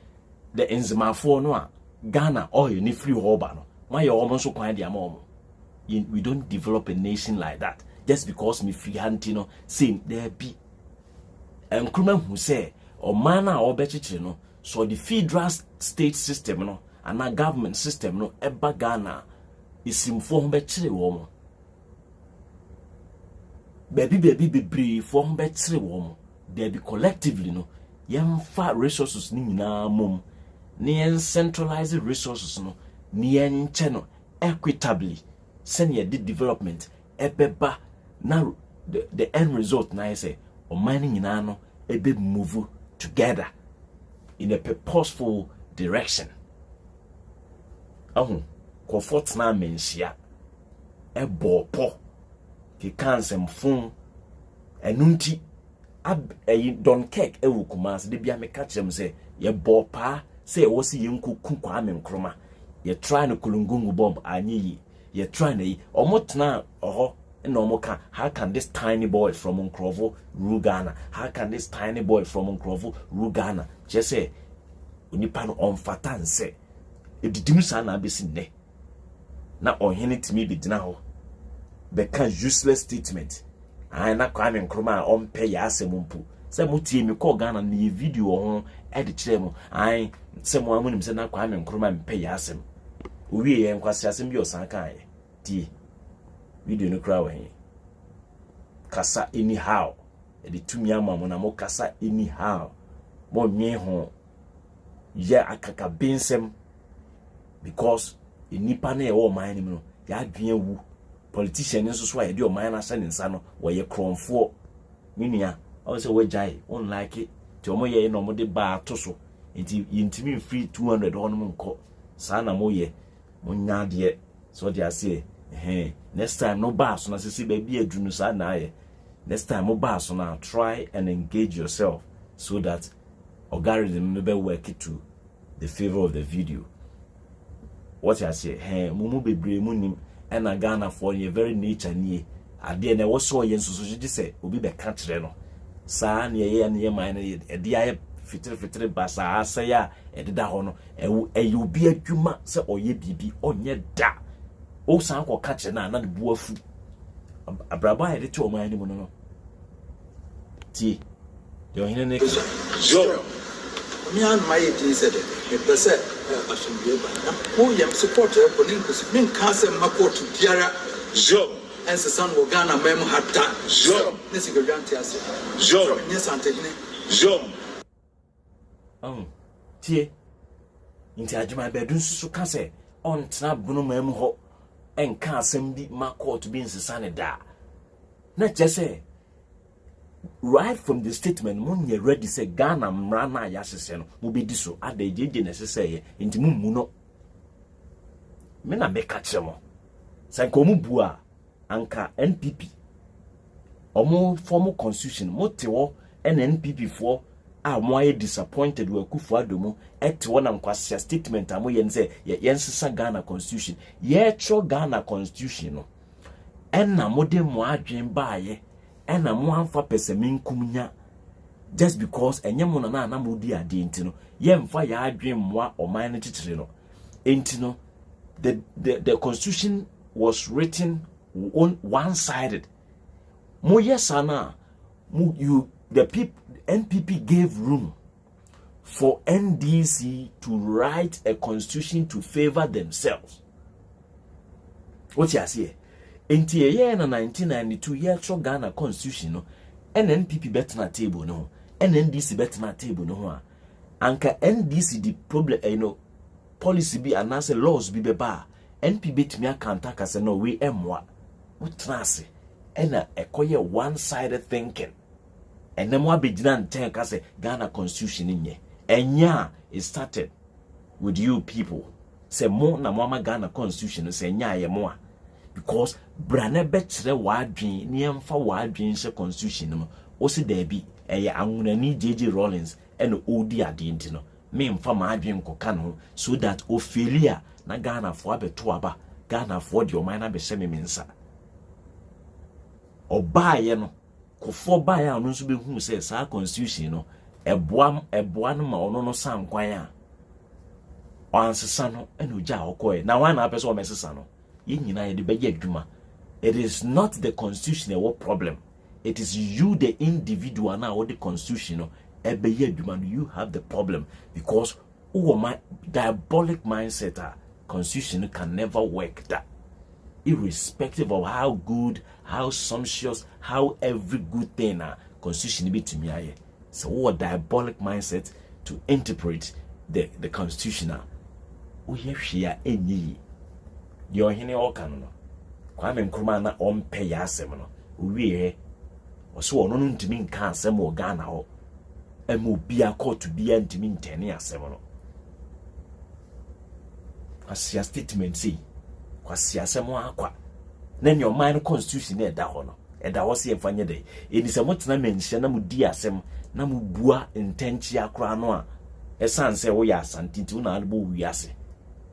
the Nzimafo no a Ghana oil ni free hoba no. Why you almost so kwan de ama wo. We don't develop a nation like that just because me free hunting no saying there be and Nkrumah who say or mana or bechichi no so the federal state system no and a government system no eba Ghana is informed bechi wo baby form bechi wo there be collectively no yemfa resources ni nyina mom ne centralized resources no ne enche no equitably send your development ebeba now the end result na say or mining in ano ebe move together in a purposeful direction. Comfort na mensia ebo po ki kansem fun enunti don cake ewu kumas de bia me catch them say ye bo pa say wo si yenku kunkwa me Nkrumah ye try no kulungungu bomb anyi ye trying to omotna no how can this tiny boy from Nkrovo rule Ghana? How can this tiny boy from Nkrovo rule Ghana? Just say unipa no omfata nse edidim sa na besi ne na ohene timi bi dina ho be can useless statement ai na kwa me Nkrumah ompe ya asemumpu se mutie mi ko Ghana ni video ho e de kire mu ai se mo amunim se na kwa me Nkrumah mpe ya asem uwie ye nkwase asem bi osan kan ye ti video no kra wen kasa anyhow e de tumi amamo na mo kasa anyhow mo nwe ho ye akaka bensem because enipa na e wo man nim no ya adwen wu politician nso so a ye de o man na sane nsa no wo ye kronfo minua o se we jai on like it ti o mo ye no mo de ba to so enti yintimi free 200 hono mo nko sa na mo ye mo nya de so they say next time no bass na sisi baby adunu sa na aye next time no bass na try and engage yourself so that algorithm no be work it to the favor of the video. What I say mumu bebre munim and Ghana for your very nature nie ade na wo so ye nsusu ji say obi be ka kire no sa na ye na ye man e de aye fitire basa asaya e de da ho no e obi adwuma se oye bibi onye da o san ko ka kire na de buafu abraba e de to man ni mu no ti de ohine ne yo me and my it said it pese asumbieba na ko yam support e ko link min ka se makoto biara Joe, and the son will Ghana mem had done. Jom. This is a grantias. Jom. Yes, Antony. Jom. Tie. Inti adwuma bedun susu ka se on tena bunu mam ho enka asem bi ma court bi nsesa ne da. Na chese right from the statement mun ye ready say Ghana mra na ya sese no mo be di so ada jeje na sese ye inti mu no me na make kire mo say ko mu bua anka NPP omo form constitution mo te wo NPP for mo aye disappointed we Akufo Addo mu ete wo na nkwase statement amo ye nse ye nsesa Ghana constitution ye tro Ghana constitution no enna mo de mo adwen baaye enna mo amfa peseminkum nya just because enye mo na mo di ade enti no ye mfa ya adwen mo oman ne titre no enti no the constitution was written one-sided. Mo yesana the people NPP gave room for NDC to write a constitution to favor themselves. What you say? In the year 1992, year Ghana constitution no, NPP bet na table no, NDC bet na table no. Anka NDC the problem policy be and as laws be ba NPP bet me account aka no we emwa. What trase? Ena ekoye one-sided thinking. And then what begin and ka say Ghana constitution in ye. Enya it started with you people. Say mo na mama Ghana constitution say nya ye mo because brane betre wadwin ni emfa wadwin se constitution no o se da bi eye anwunani JJ Rawlings and odi ade ntino me mfa ma adwin koka no so that o failure na Ghana fo abeto aba Ghana fo de o man na be se me nsa obaye no kofo baye anu nso be hu se sa constitution no eboa no ma ono no san kwan a ansesa no eno gya okoe na wan na person o mesesa no ye nyina ye de be adwuma. It is not the constitution a what problem, it is you the individual now or the constitution no ebe ye adwuma. You have the problem because my diabolic mindset constitution can never work that. Irrespective of how good, how sumptuous, how every good thing constitution be to me. So what diabolic mindset to interpret the constitution. We have here any your hine okan no. Kwame Nkrumah na ompe ya asem no. We so ono no ntimi nka asem o Ghana ho. Emu bia court bia ntimi ntene asem no. Asia statement say kwasi asem akwa na ne oman constitution na eda ho no eda ho se emfanye dey eni se motena menhia na mudi asem na mubua intenchi akra no a esan se wo ya asantinti una albo wiase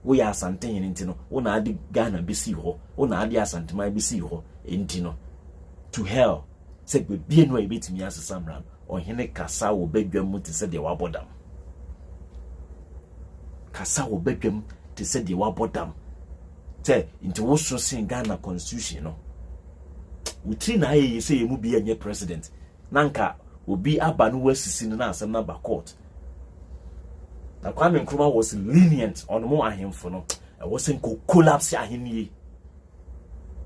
wo ya asantin enti no una adi Ghana besi ho una adi asantima besi ho enti no to hell se be bie no ebetimi asesamra ohene kasa wo badwam te se de wabodam kasa wo badwam te se de wabodam say into wo so sin Ghana constitution no uti na ye say mu bi enye president nanka obi aba no wasisi no na asem na ba court na Kwame Nkrumah was lenient on mo ahemfo no e wasn't go collapse ahenie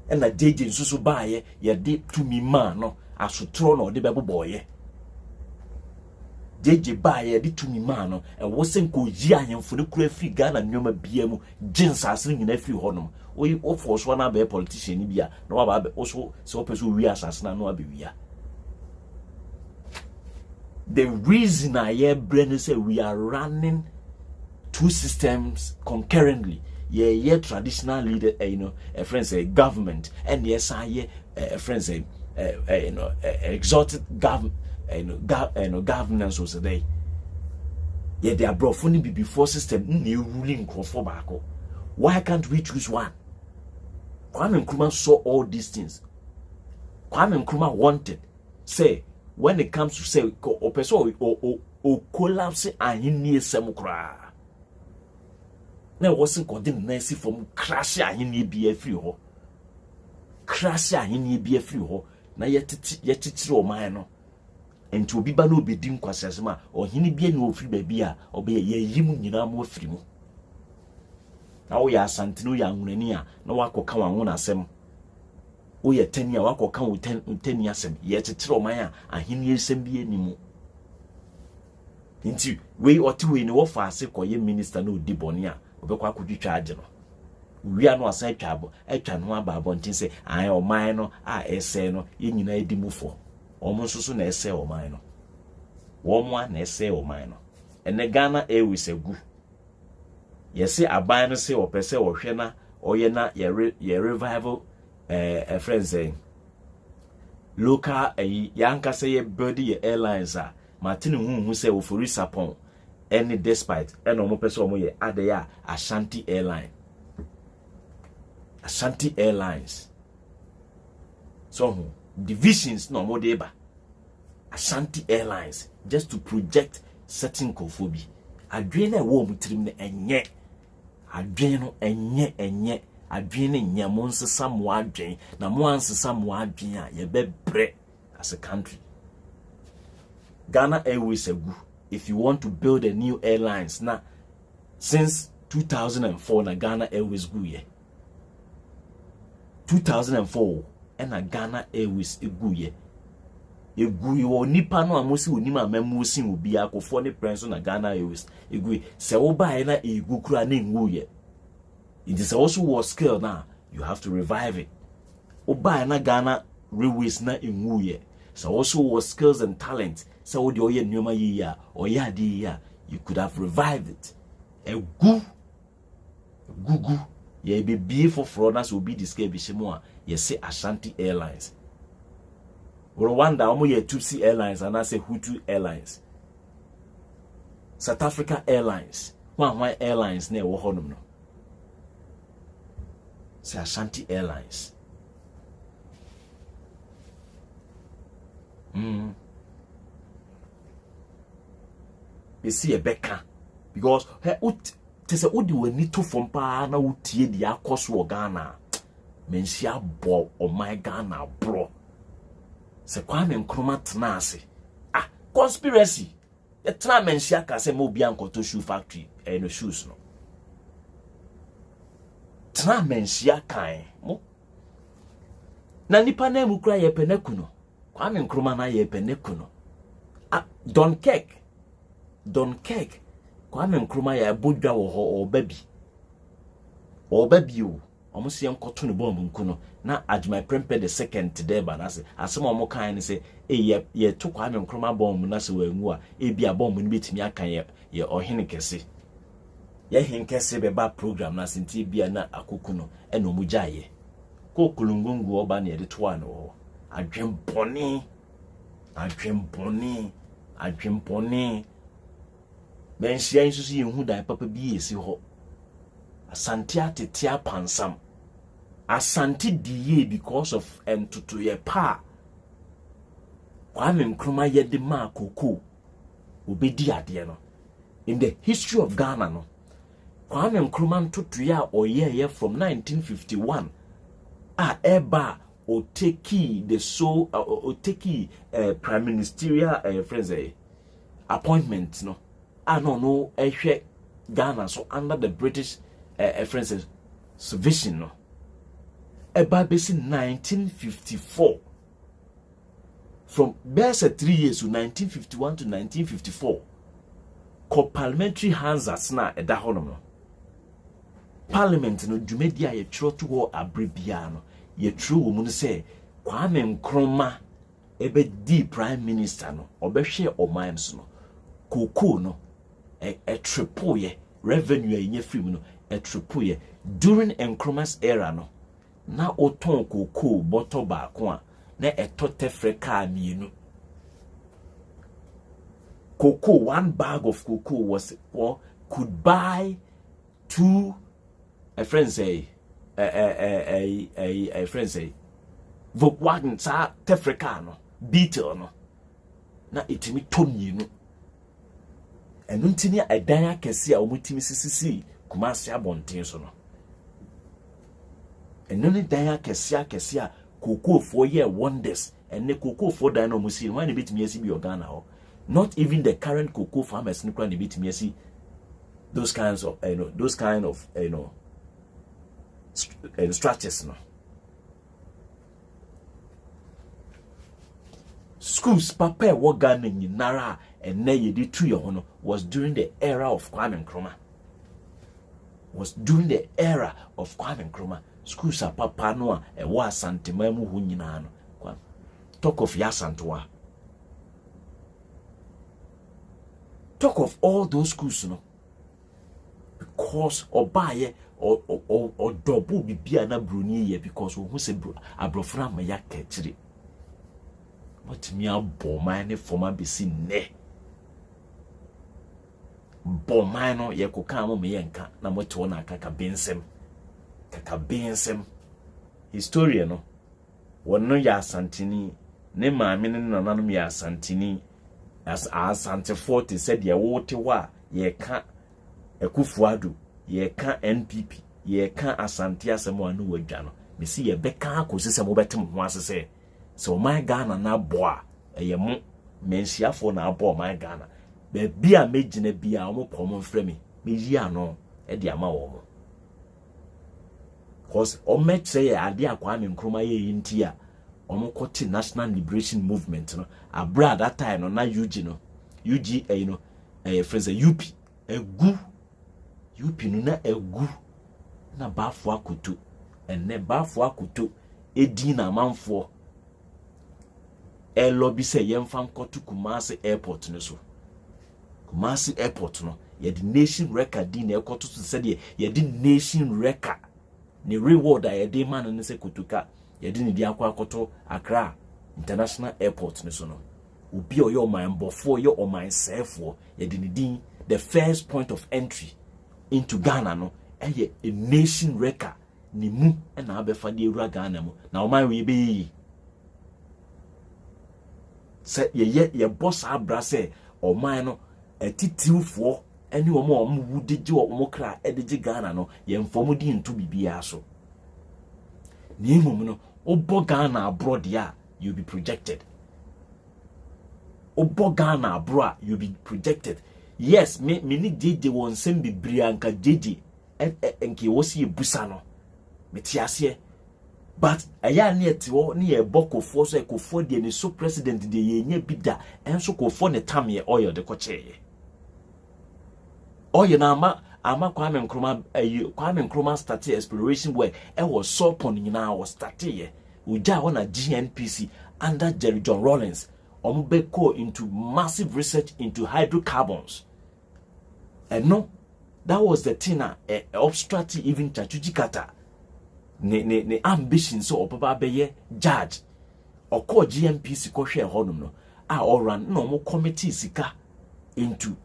and na JJ nsusu baaye ye de tumi ma no asotro no de beboboye JJ baaye de tumi ma no e wasn't go yi ahemfo no kura fi Ghana nyoma bia mu jinsase nyina fi honom we ofo so na be politician ni bia na wa ba so so person wi asase na no abewia. The reason I hear Brennan say we are running two systems concurrently. Yeah, traditional leader, a friend say government, and yes, I hear a friend say, exalted governance was a day. Yeah, they are brought funny before system new ruling for back. Why can't we choose one? Kwame Nkrumah saw all these things. Kwame Nkrumah wanted say. When it comes to say o person o collapse ahini esem kra na wasn't condemn na si from crash ahini bi afiri ho crash ahini bi afiri ho na yetitire o man no enti obi ba na obedi nkwasasem a ohini bi na ofiri ba bi a obe ye yim nyina mo afiri mu na wo ya asantino ya nwunani a na wakoka wanwo na asem o ye 10 year wako kan wo 10 years ye tetere oman a ahini esem bi enimu nti we oti we ni wo fa ase koye minister na odi boni a obekwa akudwitwa age no wia no asa atwa no aba abontin se an oman no a ese no ye nyina edi mu fo omo nso na ese oman no wo mo a na ese oman no ene Ghana Airways egu yesi aban no se opese wo hwe na oye na ye revival friends saying local yanka say ye build ye airlines a Martin hu say wo for sapon any despite and omo pese omo ye ade ya Ashanti Airlines so divisions no mo dey ba Ashanti Airlines just to project certain kofobi adwen na wo mutrim na enye adwen no enye adwen nya mo nsesa mo adwen na mo ansesa mo adwen a ye bebre as a country. Ghana Airways egu if you want to build a new airlines na since 2004 na Ghana Airways gu ye 2004 na Ghana Airways egu ye egu nipa no amosi onima amamusi obi akofo ne prenso na Ghana Airways egu se wo bae na egu kura na ngu ye. It is also was skill now. You have to revive it. Oba na Ghana Railways na inguye. So also was skills and talent. So the oye nyoma ya or ya di ya. You could have revived it. A gugu. Ye be for foreigners will be discovered bishimwa. Ye say Ashanti Airlines. Rwanda omo ye Tutsi Airlines and I say Hutu Airlines. South Africa Airlines. One airlines ne wo honum no. Say Ashanti Airlines. You see a beka because he te se odi wani to from pa na utie di akoso Ghana mensia bo o my Ghana bro se Kwame Nkrumah tena ase conspiracy e tena mensia ka se mo bia nkoto shoe factory no shoes no tena mensia kan mo na nipa na mu kura ye peneku no Kwame Nkrumah na ye peneku no Don Kek Kwame Nkrumah ya bodwa wo ho obabi o omo se enkoto ne bomb nku no na Ajimai Prempeh the second today ba na se asem omo kan ne se ye to Kwame Nkrumah bomb na se wangu a bia bomb ne betimi akan ye ohene kese ye hin kese be ba program na senti bia na akoku no e no mujaye ko kulungungu oba na ye de to ano adwemponi mensia insusu yehu dan papa bi yesi ho asante atetia pansam asante diye because of entutu ye pa Kwame Nkrumah ye de ma koko obedi ade no in the history of Ghana no Kwame Nkrumah ntutu ya oye from 1951 eba oteki the so oteki prime ministerial friends appointment no no ehwe Ghana so under the British friends supervision no eba besi 1954 from best 3 years to 1951 to 1954 co parliamentary hands na eda honom no parliament no dwumedi a ye tro to ho abrebia no ye true woman say Kwame Nkrumah ebe di prime minister no obehwe oman so no koko no a triple ye revenue in your film no a triple ye during Nkrumah's era no na oton koko bottle ba ko na etote freka mienu koko one bag of cocoa was or could buy two a friend say a friend say Volkswagen sa tefreka no Beetle no na itimi tomienu enu ntini adan akese a omutimi sisisi Kumasi abonten so no enu ne dan akese a koko for year wonders and the cocoa for dan no musi when bit me asi bi Ghana ho not even the current cocoa farmers no kwan bit me asi those kinds of structures no schools papa wo Ghana nyinara and ye di tu ye hono was during the era of Kwame Nkrumah. Was during the era of Kwame Nkrumah. Schools are papa no e wa asantema mu hu nyina no. Talk of Yasantoa. Talk of all those schools, you know. Because obaye or double bibia na bruni ye because who say abrofra ma ya kechiri. But me a bomai ne former bisi ne. Bomai no ye koka mo me yenka na moto na kaka bensem. Kaka bensem. Historia no. Wono ya santini ne maame ne nananom ya santini as asante 40 said ye wote wa ye ka Ekufuado ye ka NPP ye ka asante asemo anu wadwa no me si ye beka akosi se mo betem ho asese se o man Ghana na boa eye mo mensiafo na abo man Ghana be bia megina bia o mo pom mfremi me yi ano e de ama wo mo cause o meche ye ade akwa me Nkrumah ye yintia o mo koti National Liberation Movement no abra that time no na UG no UG you know friends UP egu UP no na egu na bafo akoto enne bafo akoto edin na manfo lobby say yemfa nkoto Kumasi airport no so Kumasi airport no ye the nation record din na ekoto to say ye the nation record ni reward ye dey man no say kotoka ye di ni di akwa akoto Accra International Airport no so no obi oyo man bofo yo o man sefo ye di ni din the first point of entry into Ghana no a nation record ni mu na abefa de ewura Ghana mu na o man we be say ye boss abra say o man no atitiwfo ene o mo wudigi o mo kra edigi Ghana no ye mfom di ntu bibia so ni mum no obo Ghana abroad ya you be projected obo Ghana abroad you be projected. Yes, me ni jeje won sem bibiri anka jeje enke wosi ebusa no metiase but aya na etiwo na ye bokofo so ekofo de ni so president de ye nya bida enso kofo ne tam ye oil de kocheye oil na ama Kwame Nkrumah start exploration work e was so pon nyina was start ye uja wona GNPC under Jerry John Rawlings go into massive research into hydrocarbons. And no, that was the thing obstructing even Chachuji Kata. Ne ambition so opaba beye judge or call GMPC ko share honum no. Or run no more committee sika into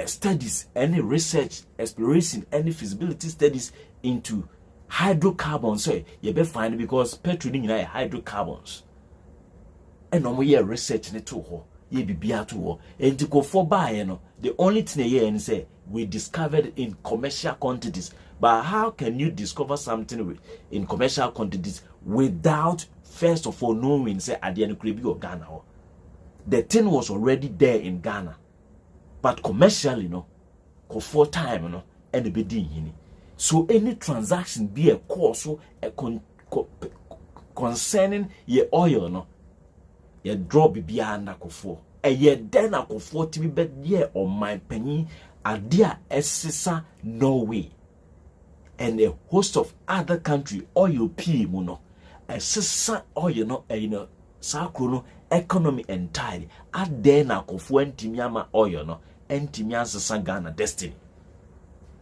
studies, any research, exploration, any feasibility studies into hydrocarbons. So you be fine because petrol in hydrocarbons. And no more research ne to ho ye bibia to ho enti go for buy no the only thing here and say we discovered in commercial quantities. But how can you discover something in commercial quantities without first of all knowing say Adian Krebi or Ghana? The thing was already there in Ghana, but commercially no for time no and the bidding. So any transaction be a course so concerning ye oil no ye drop bibia na kofo ye den akofo ti be ye on my penny adia esisa Norway and a host of other country oil p mu no esisa oil no no sakro no economy entirely ade na akofo antimi ama oil no antimi ansesa Ghana destiny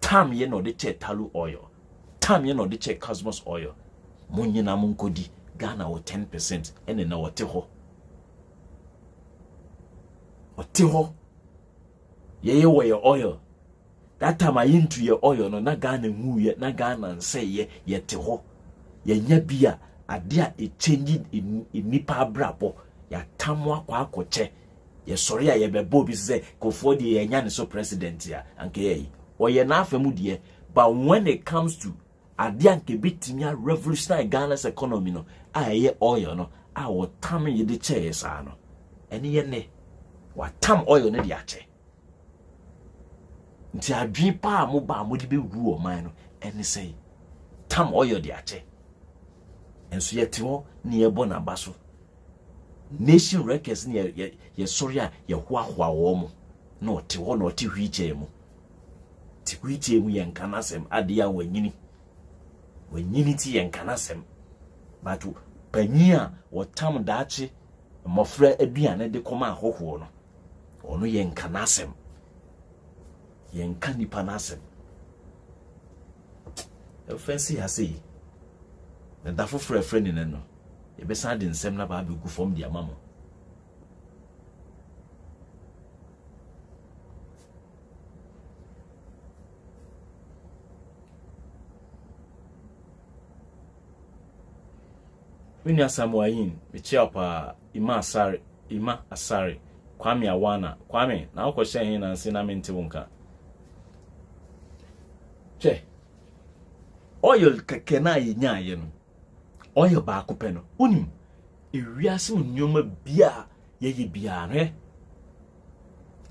tam ye no de che talu oil tam ye no de che cosmos oil munyina munkodi Ghana wo 10% ene na wote ho ye wo your oil that time I into your oil no na Ghana mu ye na Ghana nse ye te ho ye nya bia ade a change in nipa brabo ya tamwa kwa akoche ye sori ya ye bebo bi se kofo de ye nya ne so president ya anke ye oye na afemu de but when it comes to ade anke bitimi a revolutionize Ghana's economy no a ye oil no a wo tam ye de che sa no ene ye ne watam oil ne de ache nti adwi pa mo ba mo de be ru o man no ene sei tam oil de ache enso ye te ho ne ye bo na ba so nation records ni ye sorry a ye hoahoa wo mo no te ho no te hwiche mu te hwiche mu ye nkanasem ade a wanyini ti ye nkanasem but panyia wotam daache mofra aduane de koma ahoho no ono ye nkanasem ye nkanipa nasem fancy hase na da foforo friend ne no e be san de nsem na ba be gu fom dia mamo Wini asamuayin mechiapa ima asare Kwame Awana Kwame na okoshe hin na nsi na mente wonka che oil keke na yenya ye no oil ba akopɛ no unim ewiase mu nyoma bia ye bia no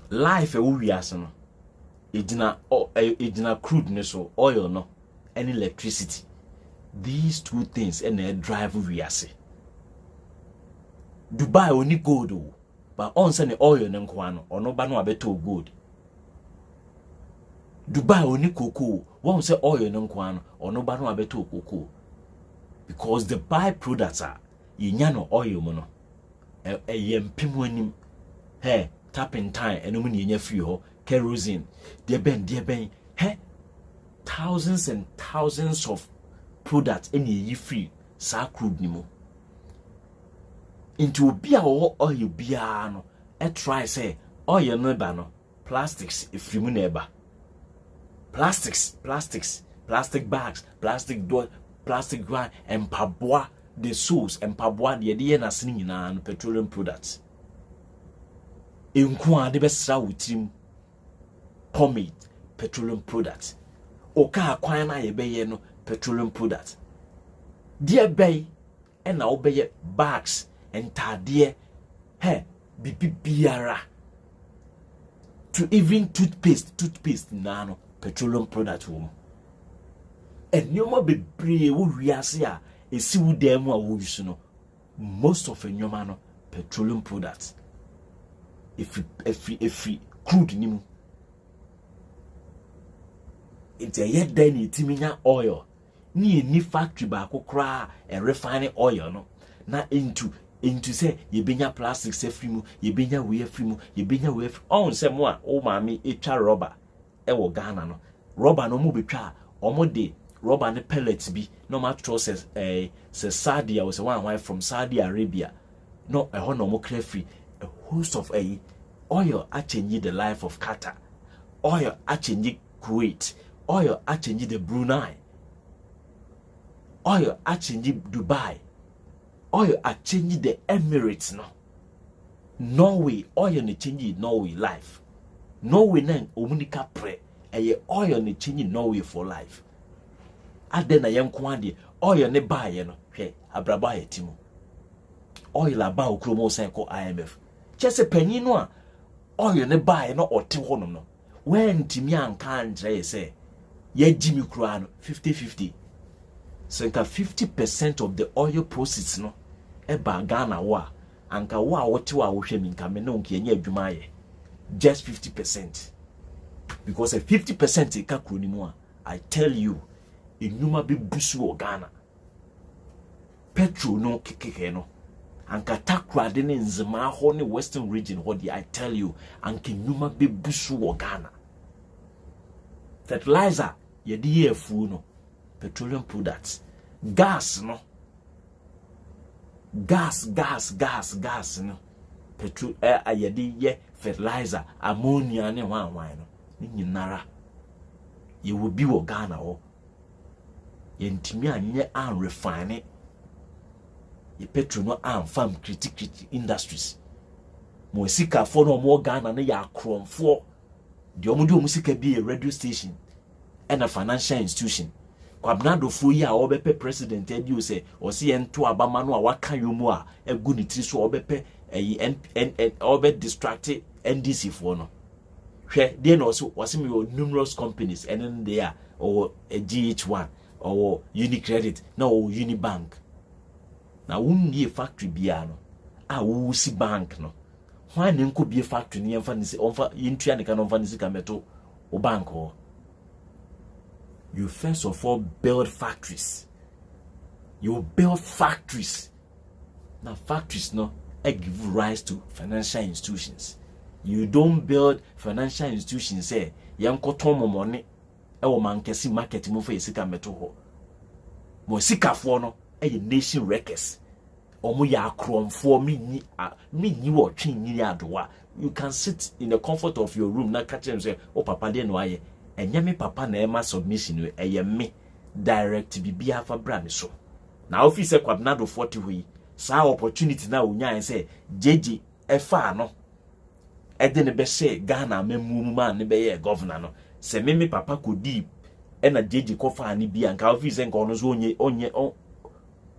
life e wo wiase no ejina crude ne so oil no and electricity. These two things and they drive wiase. Dubai only gold but on send oil nkwano ono ba no abeto gold. Dubai only cocoa one say oil nkwano ono ba no abeto cocoa. Because the byproducts are yinya no oil mo no yempim anim he tapping time eno mu yinya free ho kerosene de ben he thousands and thousands of products any ye free sa crude nimo into obi a oil bia no e try say oil no ba no plastics ifrimu na eba plastic bags plastic door plastic grind and paboa the sauce and paboa de na sini nyina no petroleum products enku a de besra wutim pomade petroleum products oka akwan na ye beye no petroleum products dear bay and now obey bags and tadie he biara to even toothpaste nano petroleum product home and nyoma bebre wo wiase a esi wo dem a wo yusu no most of nyoma no petroleum products if crude nimu it's a yet then itiminya oil ni factory ba kokra e refine oil no na into say ye benya plastics afrimu ye benya we afrimu on say mo a o maami etwa rubber e wo Ghana no rubber no mo betwa omo de rubber ne pellets bi no ma process say Saudi was one from Saudi Arabia no e ho no mo clear free a host of oil a change the life of Qatar, oil a change Kuwait, oil a change the Brunei, oil a change Dubai, oil a change the Emirates no. Norway oil ne change Norway life. Norway na omunika pre oil ne change Norway for life. Ade na yenko ade oil ne baaye no hwe abraba yetimu. Oil aba okromo sen ko IMF. Chese panyi no a oil ne baaye no ote honom no. When timi anka nje say ye jimi kura no 50-50. So 50% of the oil proceeds no eba Ghana wa anka wa wote wa wo hwe mi nka me no nke enye adwuma ye just 50%. Because a 50% ka kuro ni mu a I tell you enuma be busu o Ghana petrol no kekeke no anka takra de ne nzema ho ne western region ho I tell you anka enuma be busu o Ghana. Fertilizer ye di efu no petroleum products gas no gas no petrol ayedi ye fertilizer ammonia ne wan no ni nyinara ye will be wo Ghana ho ye ntimi anye an refine ye petrol no an farm critical industries mo sika fo no mo Ghana ne ya kromfo de omo sika bi a radio station and a financial institution kwabnado fu yi a obepe president edi o se o se ento abama no a waka yomu a egu ni tri so obepe obe distract NDC fo no hwe de no so wase me numerous companies and then they are or a GH1 or Unicredit na or Unibank na wunni factory bia no a wo si bank no why ne nko bie factory ne yemfa ne se onfa yintua ne ka no onfa ne sika meto o bank ho. You first of all build factories. You build factories. Now factories no give rise to financial institutions. You don't build financial institutions say yanko tomo money e wo mankesi market mu fa sika meto ho. Mo sika fo no nation wreckers. Omo ya kromfo minni wo twen nyiri adowa. You can sit in the comfort of your room na catch them say oh papa de no aye enye me papa na ema submission we eye me direct bibia fa bra me so na office kwadnado 40 hui sa opportunity na onya say jeje efa no ede ne be say Ghana mamu man ne be ye governor no se me papa kodi e na jeje kofa ani bia nka office nka ono so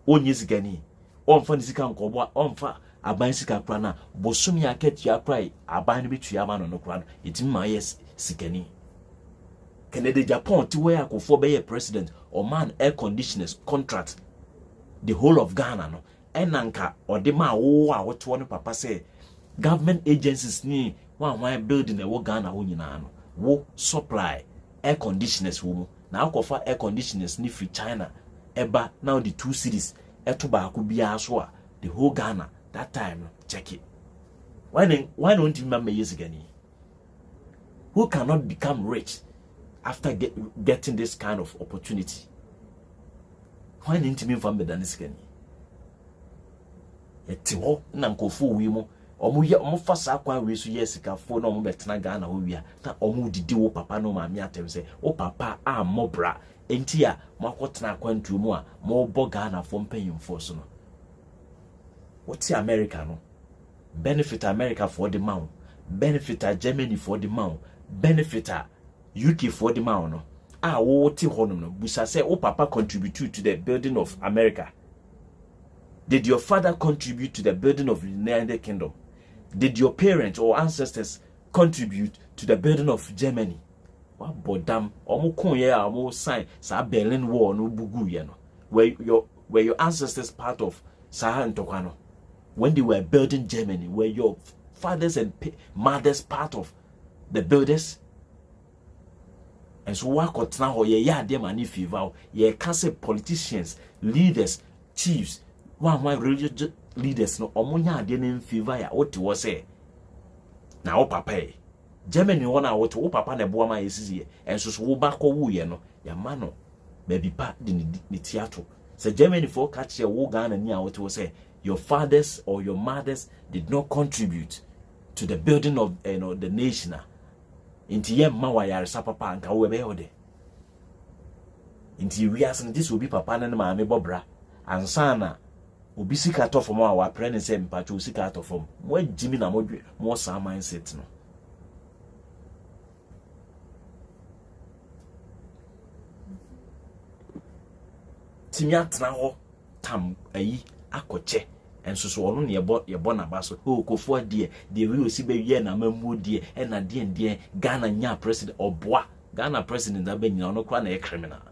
onye zigani onfa ni sika nkobo onfa aban sika kra na bosumi aketua krai aban ne betua ma no kra no etima yes sikani Canada Japan ti where akofo be ye president or man air conditioners contract the whole of Ghana no enanka ode ma wo a woto no papa say government agencies ni one building e wo Ghana ho nyina no wo supply air conditioners wo mu na akofa air conditioners ni free China eba now the 2 cities eto ba ko bia so a the whole Ghana that time check it why don't you remember years again who cannot become rich after getting this kind of opportunity? Why didn't you from Bedaniscan? Yet, na nkofu wi mo omo fa sa kwa we so yesika fo na omo betena Ghana ho wi a na omo didi wo papa no ma mi atem se wo papa a mobra enti a makotena kwantu mu a mo bo Ghana fo mpanyimfo so no what's America no benefit America for the man benefit Germany for the man benefit UK for the man no wo ti hono no busa say o papa contribute to the building of America. Did your father contribute to the building of the United Kingdom? Did your parents or ancestors contribute to the building of Germany? What bodam omo kon ye omo sign sa Berlin Wall no bugu ye no were your ancestors part of Saha Ntokwa when they were building Germany? Were your fathers and mothers part of the builders? And so what got now ye them and if you ye can say politicians, leaders, chiefs, one religious leaders no omunya de nem favor ya what was say na o papa Germany wona what o papa na boa ma yesizie enso so wo ba ko wu ye no ya ma no baby pa de ni theater say Germany for catch ye wo Ghana ni a what was say your fathers or your mothers did not contribute to the building of the nation. Inti ye ma wa yare sa papa anka wo be hode inti wi asen this will be papa na ma me bobra ansa na obi sika to fom a wa pre ne se mpacho sika to fom mo jimi na modwe mo sa mindset no timia tena ho tam ayi akoche enso so ono ne yebo na baso o kofo de we osi be wie na mamu de e na de Ghana nya president oboa Ghana president da be nyina ono kwa na criminal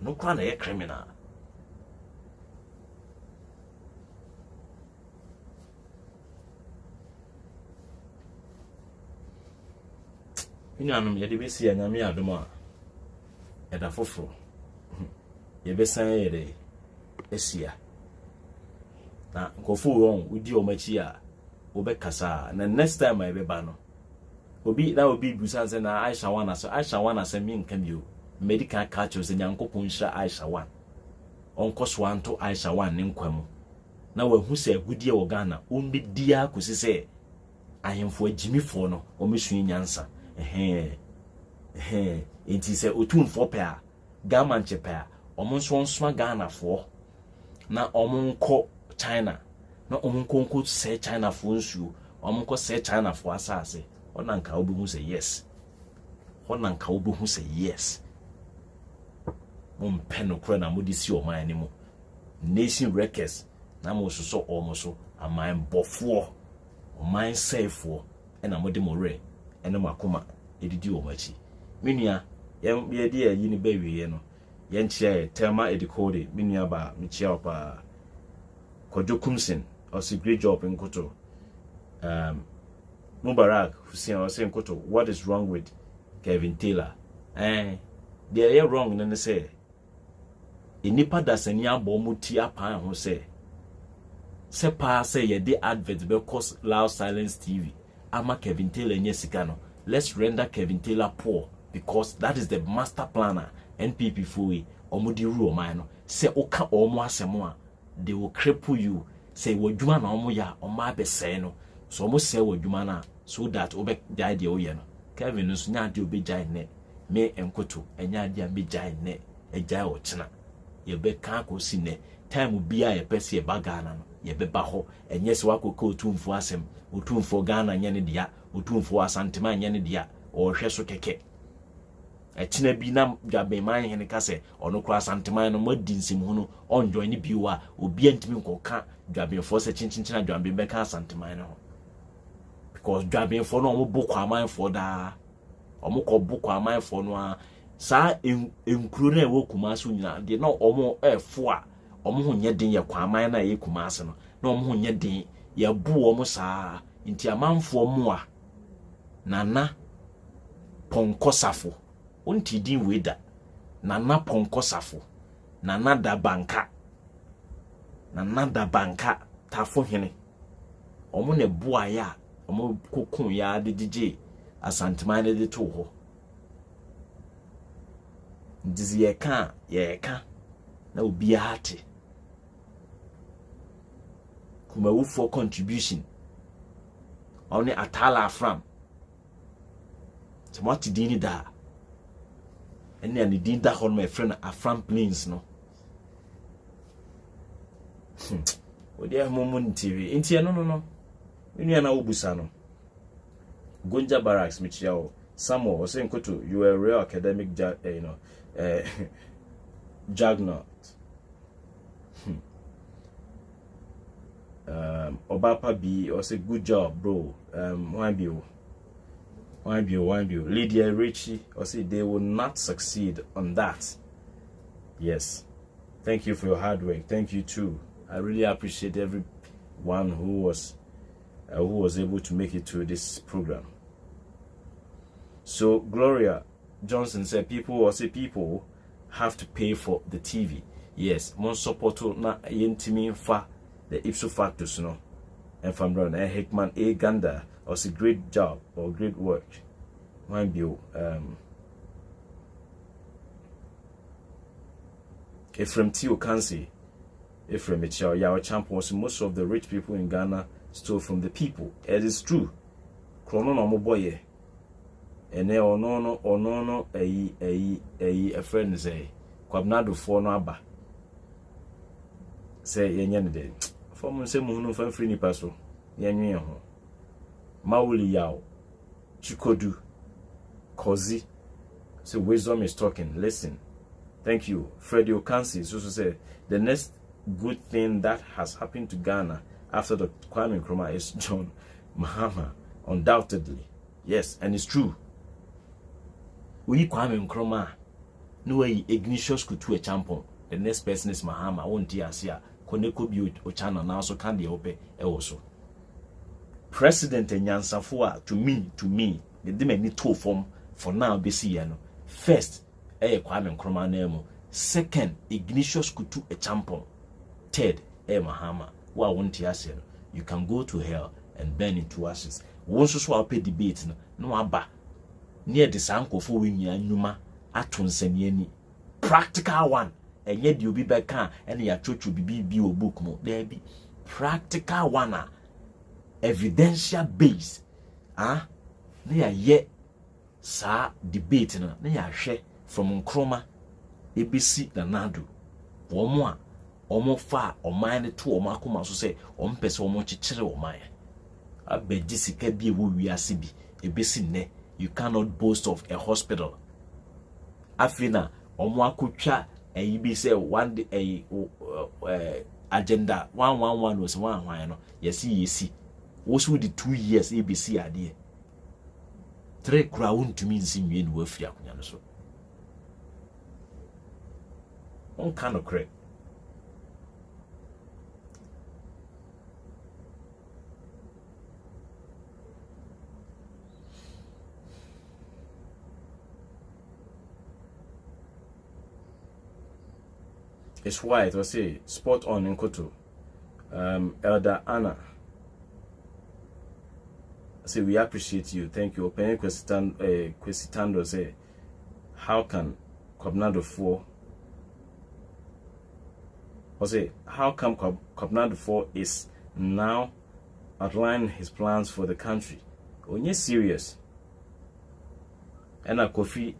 no kwa na criminal Inanum ye de be si anyame adom a eda foforo ye be san ye de esia na nkofo won udi o machi a obekasa na next time I be ba no obi busan se na Aisha wana se mi nka mi o medical culture se nyankopon hira Aisha wan onkoso anto Aisha wan ne nkwamu na wahu se agudie wo Ghana ombi dia kosi se ahemfo agimifo no omesu nyansa enti se otumfo pe a Gama nchepe a omonso nsoma Ghana fo na omonko China na omonko se China fo nsuo omonko se China fo asase onanka obehu se yes onanka obehu se yes mpeno kro na modisi o man animo nation records na mo so omoso aman bofo o man safefo na mode more ene makoma edidi o machi menua ye de ayi ni bawie no ye nchia tema edicode menua ba mechia opa Kojo Kumsin also great job in Koto. Mubarak Hussein was saying Koto, what is wrong with Kevin Taylor? They are wrong, and they say. Inipa da senya bomu tia pan ho say pa say ye de advert because Loud Silence TV ama Kevin Taylor nye sika no. Let's render Kevin Taylor poor because that is the master planner NPP for omudi ru oman no. Say oka omo asemo a they will cripple you. Say wodwuma na omo ya omo abese no. So omo say wodwuma na so that obe die de oye no. Kevin no so nya de obe jai ne me enkoto enya de be jai ne ejai o china. Yebe kanko sine time bia ye pese ye bagana no yebe ba ho enye se wakoko otumfo asem otumfo Ghana nya ne dia otumfo asantema nya ne dia o hwe so keke etina bi na dwabe man hene ka se ono kra asantema no madi nsim hu no onjo ni biwa obi antimi nkoka dwabe fo se chinchinchina dwabe be ka asantema no because dwabe fo no omo boko aman fo da omo ko boko aman fo no a sa enkuru na ewo Kumasi nyina de na omo efo a omo ho nye den ye kwaman na ye Kumasi no na omo ho nye den ye bu omo saa nti amanfo omo a Nana Ponkosafo onti din weda Nana Ponkosafo Nana da banka tafo hene omo ne bu aya omo kokun ya de DJ asantman de to ho dizi ye ka na obi ahate kuma wo for contribution oni atala afram tomati dini da ene ani din da hon my friend afram plains no odi amomun TV nti no enu na obusa no Gonja Barracks michiao Samuel was saying Koto, you are a real academic juggernaut. Obapa B or say good job, bro. Why be you? Lydia Richie or say they will not succeed on that. Yes. Thank you for your hard work. Thank you too. I really appreciate everyone who was able to make it to this program. So Gloria Johnson said people have to pay for the TV. Yes, mon support na yentimi fa the ipso factus no. And from Ron Hickman A Ganda was a great job or great work. Mind you, Ephraim Tio Kansi, Ephraim Michel Yao Champ was most of the rich people in Ghana stole from the people. It is true. Chrono no boy. And there no a friend say Kwabnado for no aba say yenyan de from say munu fan free ni paso yenwe ho Mauli Yao Chikodu Kozi say wisdom is talking. Listen, thank you. Freddie Okansi also say the next good thing that has happened to Ghana after the Kwame Nkrumah is John Mahama, undoubtedly. Yes, and it's true. We Kwame Nkrumah no way Ignatius could to a champion. The next person is Mahama. Won't he asia Koneko build o channel now so can the ope also. President Nyansafua to me the demand two form for now be see first Kwame Nkrumah name, second Ignatius could to a champion, third Mahama. Wa won't he asia you can go to hell and burn into ashes. Once so swap debate no aba near the sanko for winya nyuma atonsaniani practical one and yet you be back and your church will be a book mo there be practical one evidential base near yet sa debate na near share from Nkrumah ABC Nana Addo omo fa oman to omo akoma so say ompese omo chichire oman abejisika bi ewo wiase bi ebesi ne. You cannot boast of a hospital. Afina, omo akutwa be say one day agenda 111 was one no. Yes. What's with the 2 years ABC idea? 3 crown to me in you wafia kunya so. On kind of correct. It's white. I say spot on in Koto. Elder Anna. I say we appreciate you. Thank you. Open Quesitando say, how can Kobnado 4? I say, how come Kobnado 4 is now outlining his plans for the country? When you're serious. And a Kofi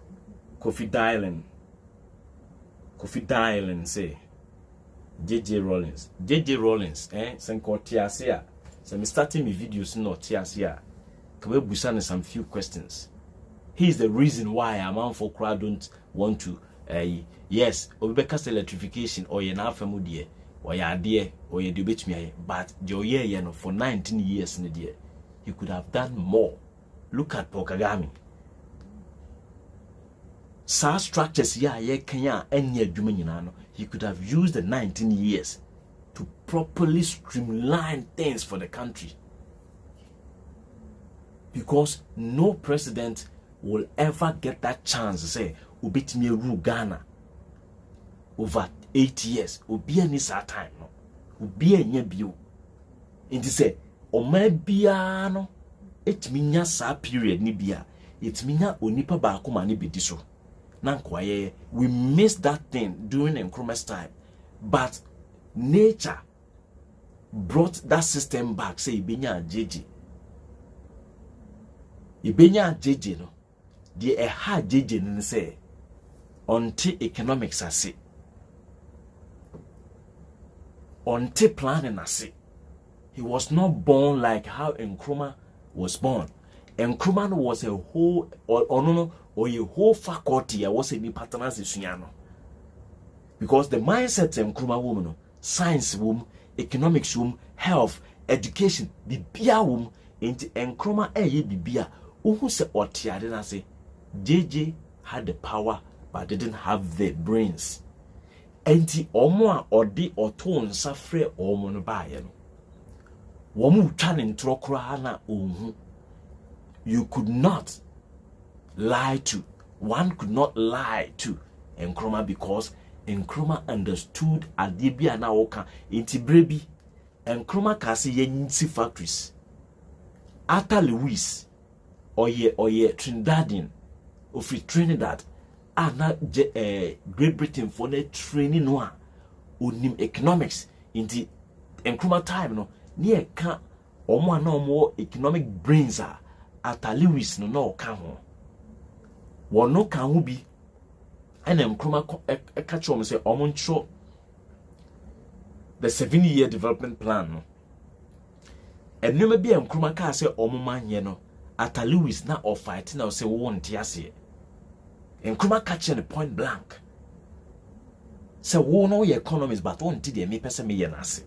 dialing say JJ Rollins senko tiasia. So me starting my videos no tiasia. Can we busan some few questions? He's the reason why a man for crowd don't want to yes, obeka electrification or ye na famu die or ya die or ye debate me, but the year no for 19 years in the he could have done more. Look at Paul Kagame. Sa structures ye Kenya any adwuma he could have used the 19 years to properly streamline things for the country, because no president will ever get that chance to say ubitimi rule Ghana over 8 years. Obi any sa time no obi enya bio inti say o ma bia no etimi nya sa period ni bia etimi nya onipa ba akoma ne bedi so. We missed that thing during Nkrumah's time, but nature brought that system back. Say Ibenya JJ no, the hard JJ no say until economics I say, until planning I say. He was not born like how Nkrumah was born. Nkrumah was a whole or a whole faculty. I was a new partners in because the mindset Nkrumah woman, science woman, economics woman, health, education, the beer woman, into Nkrumah bibia. Who said what didn't say? JJ had the power but didn't have the brains. Enti omo or di or tone suffer omo no baye no. Womu twanin trokra na ohu. You could not lie to. One could not lie to Nkrumah because Nkrumah understood adibia na oka inti brebi. Nkrumah kasi yensi factories. Ata Lewis oye Trinidadian ofi Trinidad na Great Britain for the training no onim economics inti Nkrumah time no near ka omo na omo economic brains Ata Lewis no ka ho. Wono ka ho bi ene Nkrumah ka chom say omo ncho the 7-year development plan no. Enuma bi Nkrumah ka say omo manye no Ata Lewis na or fight na say wo ntia se. Nkrumah catch the point blank. Say wo no your economists but won ti de me pese me ye na se.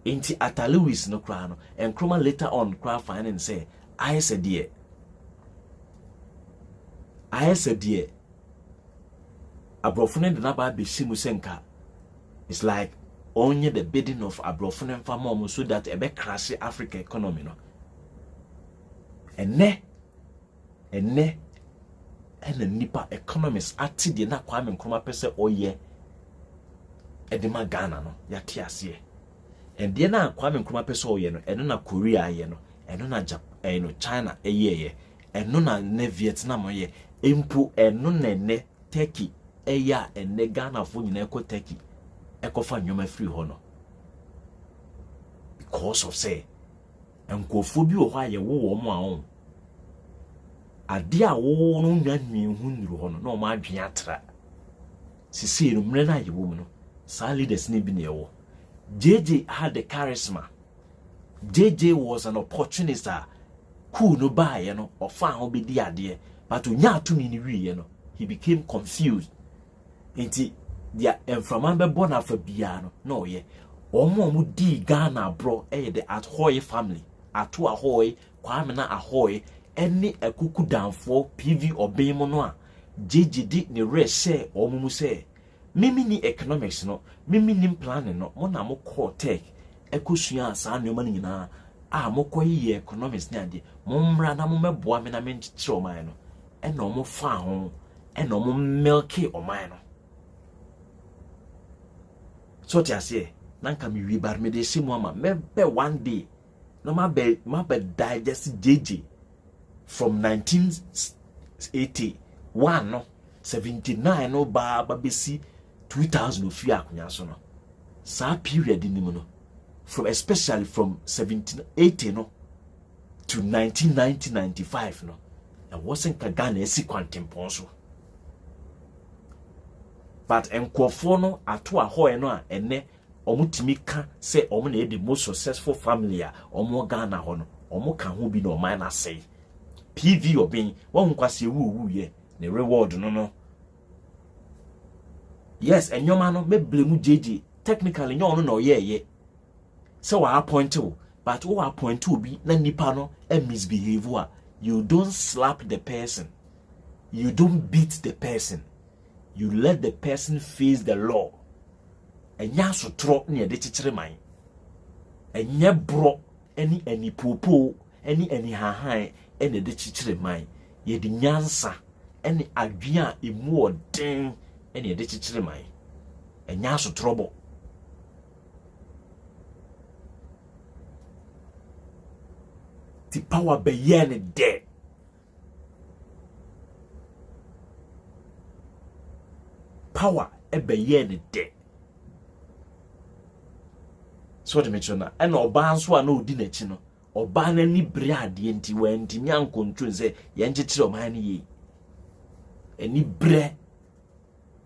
Inti Ata Lewis no kra no Nkrumah later on kra fine and say I said dear abrofune de na ba be shimu senka. It's like only the bidding of abrofune farm so that ebe crash Africa economy no. Ene nipa economists ati de na Kwame Nkrumah pese oye edema Ghana no yati ase. And then na Kwame Nkrumah pese oye no eno na Korea ye no eno na Japan no China ye eno na ne Vietnam ye empu eno ne Turkey eya ene Ghana fo nyina ekọ Turkey ekofa nyoma free ho no because of say enkofo bi wo ha ye wo mo a ade a wo no nwanwi hu nduru ho no na o ma adwen atra sisi no mre na ye wo mu no sa leaders ni bi na ye wo. JJ had the charisma. JJ was an opportunist. Cool no buy, you know, or found be the idea, but to nya to me, you know, he became confused. Inti dia enframambe bona for biano. No, ye. Omo mu di Ghana bro, the Ahoy family. Atu Ahoy, Kwame na Ahoy, any ekuku down for PV or Baymonoa. JJ did ni re say or mu say. Mimi ni economics no, mimi ni planning no, mo na mo core tech, ekosua sa nneoma ni nyina a mo koyi economics ni ade, mo mra na mo meboa me na me nchichire oman no, e no mo fa ho, e no mo milky oman no. so ti ase nanka mi wi bar me de hye mu ama me be one day no ma be digest JJ from 1981 no 79 no ba besi 2000 ofi akonya so no sa period ni mu no from especially from 1780 no to 1995 no and wasn't Ghana esi kwantempon so but enkofo no ato ahoy no a ene omutimi ka say omo na the most successful family a omo Ghana ho no omo ka ho bi na oman na say PV obin won kwase wu ye ne reward no yes enyoma no me blame JJ technically nyo no na ye so wa appoint you but who appoint you be na nipa no e misbehave a you don't slap the person, you don't beat the person, you let the person face the law. Enya so tro na de chichire man. Enya bro any popo any hahan ene de chichire man. Ye de nyansa any adwea emu oden ene de chichire man. Enya so trouble. The power be yen dead. Power e be yen dead. So the mention and oba so na odi na chi no oba na ni bre ade enti wanti nya nkontrol se ye nchechire o man yi eni bre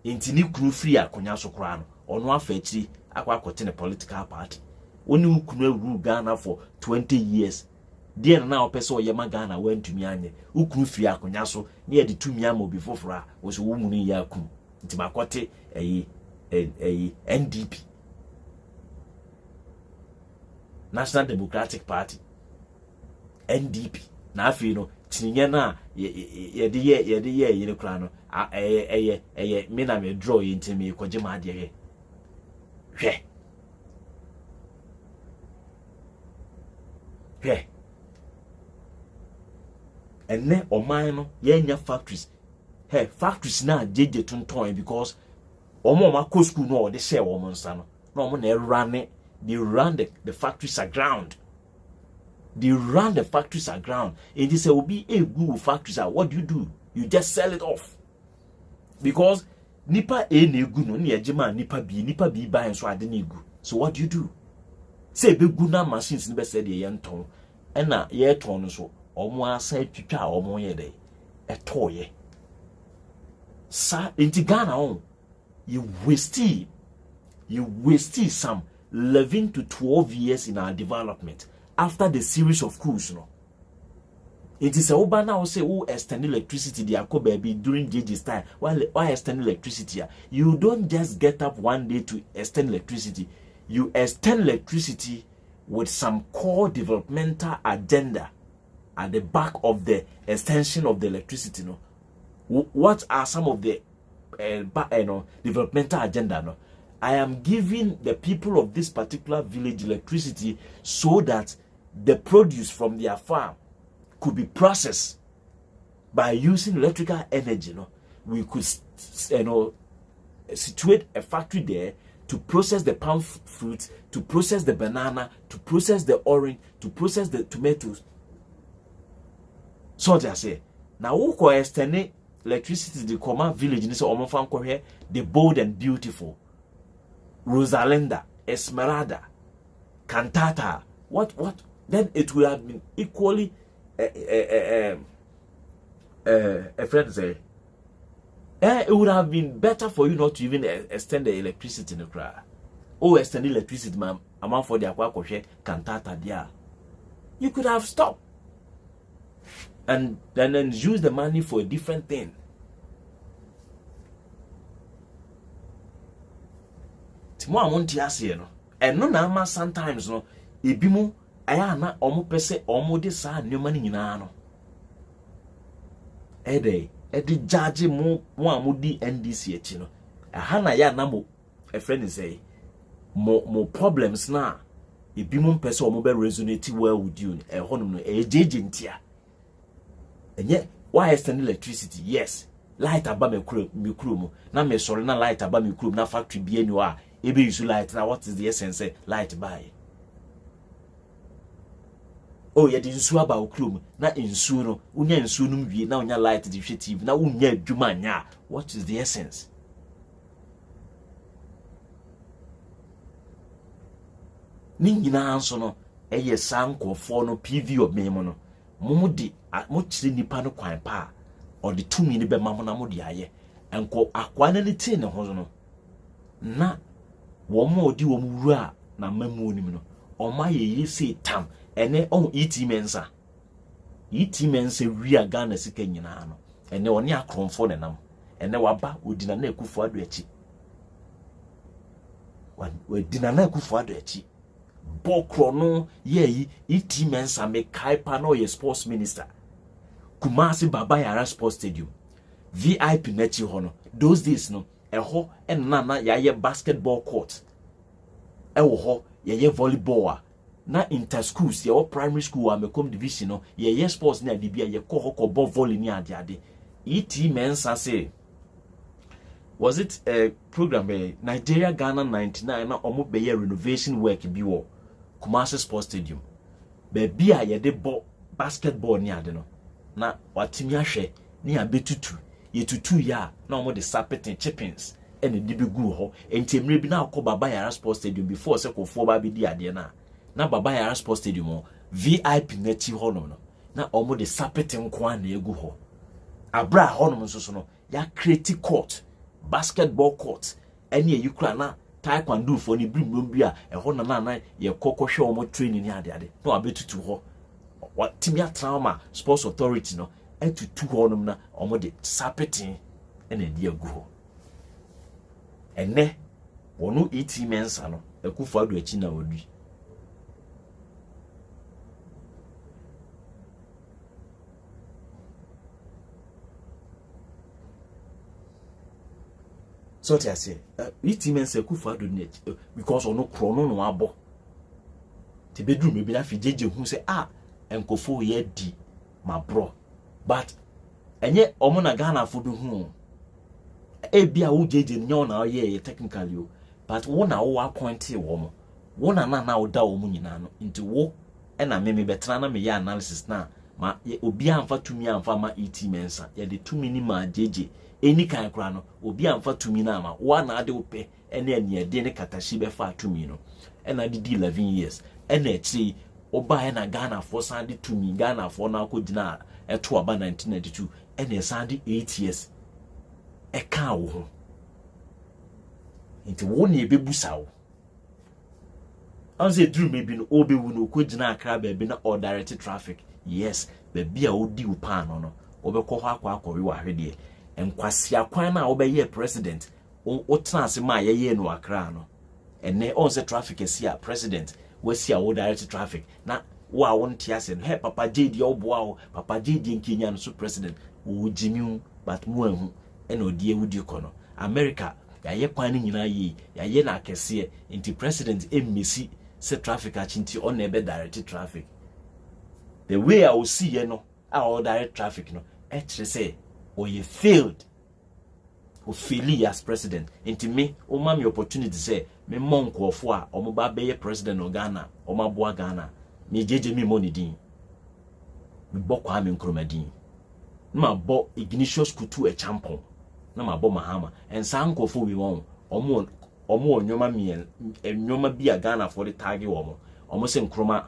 enti ni kunu free akonya so kra no ono afa achiri akwakote ne political party oni kunu awuru Ghana for 20 years dia na opese o yema Ghana wantumi anye ukunu free akonya so ne ye de tumi ama obi fofora wo so wo munu ya kum nti makote NDP National Democratic Party NDP na afi no tinye na ye de kra no me na me draw ye ntimi ko gema ade ye hwe enne oman no ye nya factories factories na jeje tonton because omo ma ko school no o de share wo nsa no na omo na run they run the factories aground. They run the factories aground. And they say, will be a good factories. What do? You just sell it off. Because nipa a ne good no ni ejema nipa B buy and so I didn't good. So what do? Say be good na machines ni be said ye yenton. And na ye ton so omo asa twitwa omo ye dey. E toye. Sa inti Ghana on you waste some 11 to 12 years in our development after the series of coups no. It is a oba now say who extend electricity the ako baby during JJ's time. Why extend electricity? You don't just get up one day to extend electricity. You extend electricity with some core developmental agenda at the back of the extension of the electricity no. What are some of the developmental agenda no? I am giving the people of this particular village electricity so that the produce from their farm could be processed by using electrical energy. No, we could, situate a factory there to process the palm fruit, to process the banana, to process the orange, to process the tomatoes. So they say now who can extend electricity to the common village in this here, the bold and beautiful. Rosalinda, Esmeralda, Cantata, what? Then it would have been equally a friend say, it would have been better for you not to even extend the electricity in the crowd. Oh, extend electricity, ma'am. Amount for the aqua cantata, dear. You could have stopped and then use the money for a different thing. Mo amonti ase no eno na ama sometimes no ebimu aya na omo pese omo de sa nnema ni nyina no ede judge mo amodi NDC echi no aha na ya na mo a friend say mo problems na ebimu pese omo be resonate well with you e honum no jeje ntia enye why extend electricity yes light aba me kuro mu na me sori na light aba me kuro na factory bi enu a ebe use light. Now what is the essence? Light by. Oh, ye di nsu aba oklum na nsu no unya nsu no wie na unya light di hwe TV na unya adwuma nya. What is the essence? Ni nyina anso no eye sankofo no PV of me mo no mo di mo kire nipa no kwan pa or the 2 minute be mamo na mo di aye enko akwa na ne tie ne ho no na wo mo odi wo mu wura na mamu onim no o ma ye yesi tam ene on iti mensa wi aga na sika nyina no ene oni akromfo ne nam ene waba odina na ekufu ado achi wadina na ekufu ado achi bokro no ye iti mensa me kaipa no ye sports minister Kumasi Baba Yara Sports Stadium VIP nechi ho no those days no eho enna ya basketball court ewo ho ye volleyball na inter schools ye primary school amekom division no ye sports na adibia ye ko ball volley ni ade iti mensa say was it a program Nigeria Ghana 99 na omo be ye renovation work bi wo Kumasi Sports Stadium be bia ye de basketball ni ade no na watimi ahwe ni abetutu ye tutu ya na omo de sapetin chippings ene di begu ho entemre bi na akọ Baba Yara Sports Stadium before se kofo ba bi di ade na Baba Yara Sports Stadium VIP nechi ho no na omo de sapetin kwa na egu ho abra ho no so no ya create court basketball court ene yukra na taekwondo fo ni brimrom bi a eho na ye kokohwe omo training ni ade na abetutu ho what timia trauma sports authority no etutu honum na omo de sapetin ena di agu ho enne wonu 18 mensa no ekufu ado achi na odui so tia say 18 mensa ekufu ado ni because ono krono no abo te bedroom e bi na fijeje hu say enkofo ye di ma bro but enye omo na Ghana fo bi hu e bia wo jeje nyo na ye technically o but wo na wo appoint wo mo wo na wo da wo mu nyina no nti wo e na me betra na me ye analysis na ma obi amfa tumi amfa ma ET mensa ye de tumi ni ma jeje eni kan kra no obi amfa tumi na ma wo na ade wo pe ene ene de ne katashi be fa tumi no e na di 11 years ene echi oba na Ghana for sandi to me Ghana for na ko dina eto aba 1992 ene sandi 8 years e ka wo ho nti wo na ebebusa wo anze drum maybe no obewu no ko dina akra ba bi na or direct traffic yes ba bia odi wo pa no obekọ ho akwa wa hwede enkwasi akwan na obeye president o transe ma ye no akra no ene on se traffic esi president wasi a direct traffic na wa won tiase no he papa JD oboa o papa JD nkenya no so president wo jimiu but mu ahu ena odi ewudi kono America ya ye kwan ni nyina yi ya ye na akese nti president emmesi se traffic achinti on ebe direct traffic the way I will see ye no our direct traffic no etre say o ye failed o faili as president nti me o ma me opportunity say me monkofo a omo ba be ye president of Ghana o ma boa Ghana me jeje me money din me bokwa me nkromadin na ma bo Ignatius Kutu e champon na ma bo Mahama en sankofo wi won omo onyoma me enyoma bi a Ghana for the tag omo se nkroma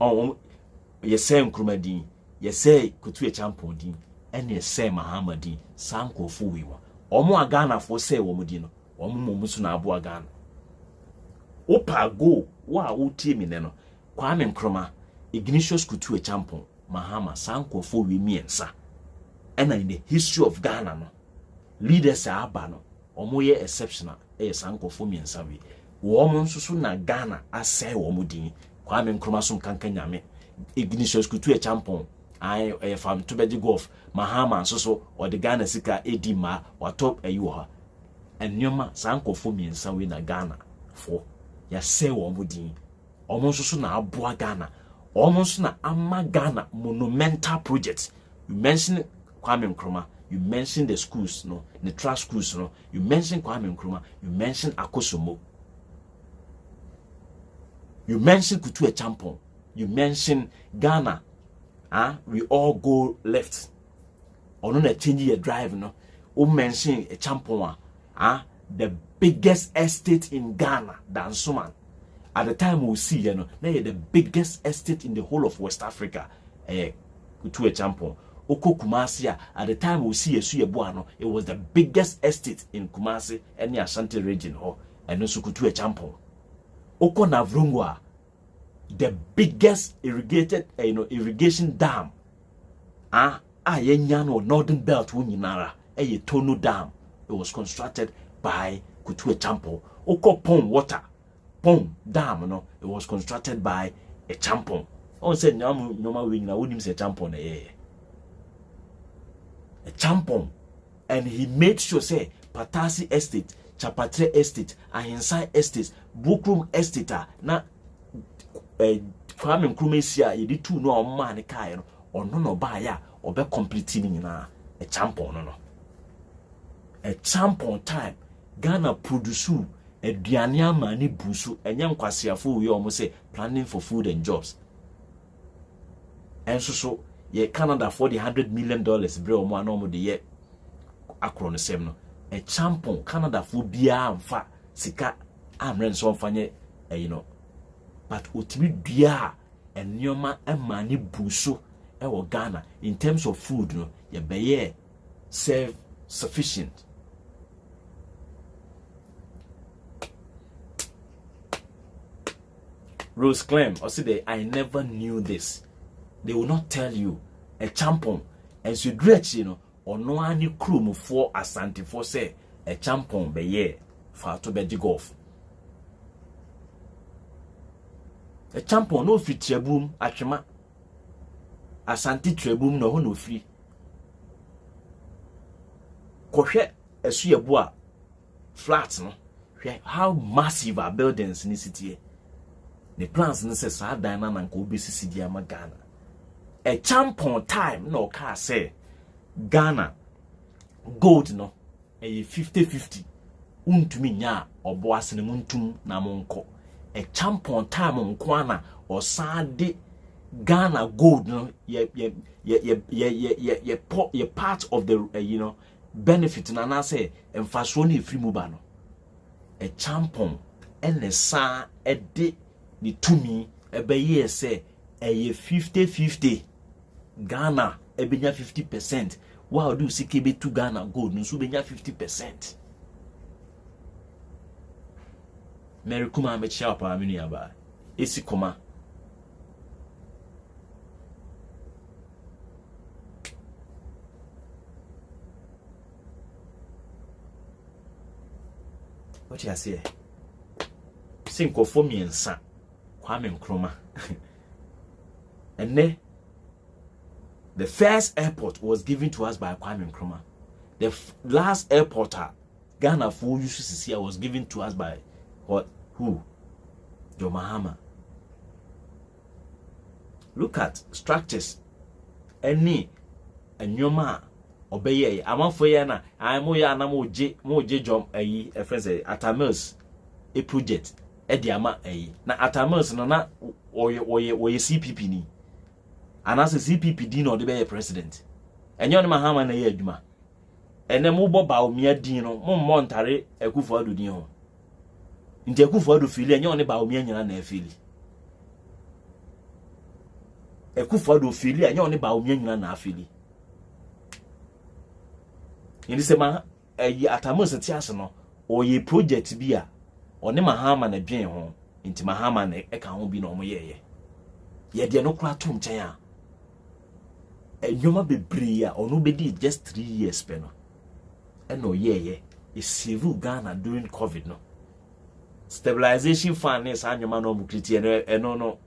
omo ye se nkromadin ye se Kutu e champon din ene se Mahama din sankofo wi won omo a Ghana for se wo mo din no omo musu na abo Ghana opa go wa utie mi ne no Kwame Nkrumah Ignatius Kutu e champon Mahama sankofo wi miensa ena in the history of Ghana no leaders aba no omo ye exceptional sankofo miensa wi wo mo nsusu na Ghana asai wo mo din Kwame Nkrumah so nkanka nyame Ignatius Kutu e champon ai fam to be golf Mahama nsusu o de Ghana sika edi ma watop ayi wo ha enyoma sankofo miensa wi na Ghana fo ya se wo mo din omo nsusu na aboa Ghana omo nsusu na ama Ghana monumental project. You mention Kwame Nkrumah, you mention the schools, no, the trust schools, no, you mention Kwame Nkrumah, you mention Akosomo, you mention Kutu Echampong, you mention Ghana. We all go left. Or no, change your drive, no. We mention Echampong, the biggest estate in Ghana, Dansoman. At the time we see, you know, the biggest estate in the whole of West Africa, Kutu Echampong. Oko Kumasi, at the time we see Buano, it was the biggest estate in Kumasi and the Ashanti region, and also Kutu Echampong. Oko Navrungwa, the biggest irrigation dam, Yenyano Northern Belt Wuninara, a Tonu Dam. It was constructed by Kutu Echampong. Oko Pong Water, Pong Dam, no, it was constructed by Echampong. On said normal wing, I wouldn't say Champong, a Champong, and he made sure say Patasi Estate, Chapatre Estate, Ahinsai Estate, Bukrum Estate, na Kwame Nkrumah ye di two no man kai no or no baya or be completing na a Champong no. A Champong time Ghana produce a Diania mani busu and young Kwasiafu we almost say planning for food and jobs. And so ye Canada for the $100 million bro mo no mo de ye akron sem no a Champong Canada for bia amfa sika amren so mfanye but utimi bia enyoma emani buso e Ghana in terms of food no ye be self sufficient. Rose claim or say I never knew this. They will not tell you a Champong and so dretch or no any crew for Asante for say a Champong be ye far to be golf. A Champong no free trebum achema Asante trebum no free. Kohwe esu yeboa flats no how massive are buildings in the city. The plans no say sa dan na nko obesisi dia ma Ghana. A Champong time no car say Ghana gold no a 50-50 untumi nya oboase ne muntum na monko. A Champong time nkwana or sade Ghana gold no ye part of the benefit na na say emfaso na free muba no. A Champong ene sa ede ni tumi ebe ye say a 50-50 Ghana ebenya 50%. Wow, do CKB to Ghana gold no so benya 50%. Mary Kuma me chia pa amini aba. Esi koma. What you say? Sinko for me ensa. Kwame Nkrumah. And then the first airport was given to us by Kwame Nkrumah. The last airport Ghana for UCCC was given to us by what? Who? Joe Mahama. Look at structures. Any and Yoma obey. I'm on for yana. I'm moje jump a friend say Atamils a project. Ediama na Atamils no na or CPP ni. And as a CPP no de be president. And yon Mahama na ye adwuma. Ene mo boba o mia din no mo montare Akufo-Addo din ho. Nti Akufo-Addo fili enye one ba o mia nyina na afili. Akufo-Addo fili enye one ba o mia nyina na afili. Yindi se ma Atamils ti ase no o ye project bi a one Mahama na dwen ho. Nti Mahama na eka ho bi na o mo ye. Ye de no kra tom chen a enyoma bebre a ono be di just 3 years pe no eno ye save Ghana during COVID no stabilization fund is anyoma no mu kriti eno no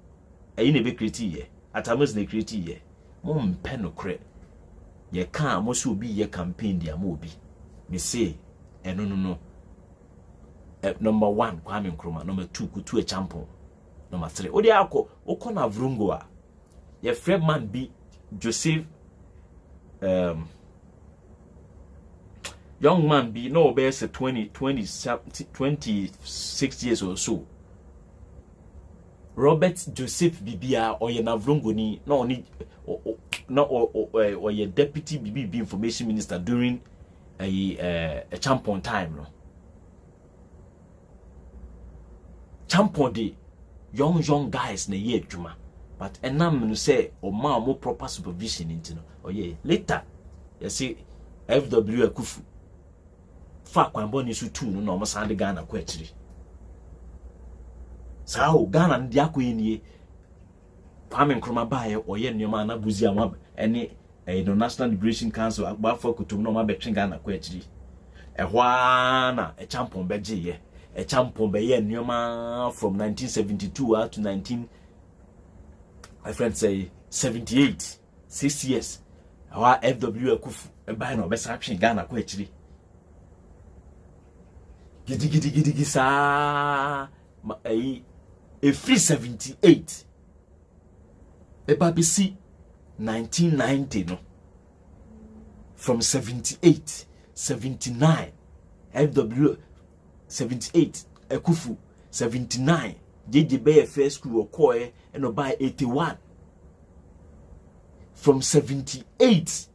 eyi ne be kriti ye Atamils ne kriti ye mo mpe no kre ye ka mo so obi ye campaign dia mo obi me say eno no number 1 Kwame Nkrumah, number 2 Kutu Echampong, number 3 odi akọ okona vrungo a ye friend man bi Joseph young man be no best 26 years or so. Robert Joseph Bibia or Navlongoni or your deputy BB information minister during a champion time. No? Champion the young guys na ye juma. But enam no say or more proper supervision into no. Oh yeah. Later, you see FW Akufu. Fa kwamboni su tu no no sande Ghana kwetiri. Sao Ghana ndi akwenye Kwame Nkrumah bae oye nyoma na buzi amwa ene no National Liberation Council agbafo kutum no ma betwe Ghana kwetiri. Ehwa na e champion beje ye. A champion by nyoma from 1972 out to 19 my friends say 78 6 years. Our FW Akufu e buy no best action Ghana kwetiri. Gidi sa a free 78 e babisi 1990 no from 78 79 FW 78 Akufu 79 JJ Bay first school or Koye and by 81 from 78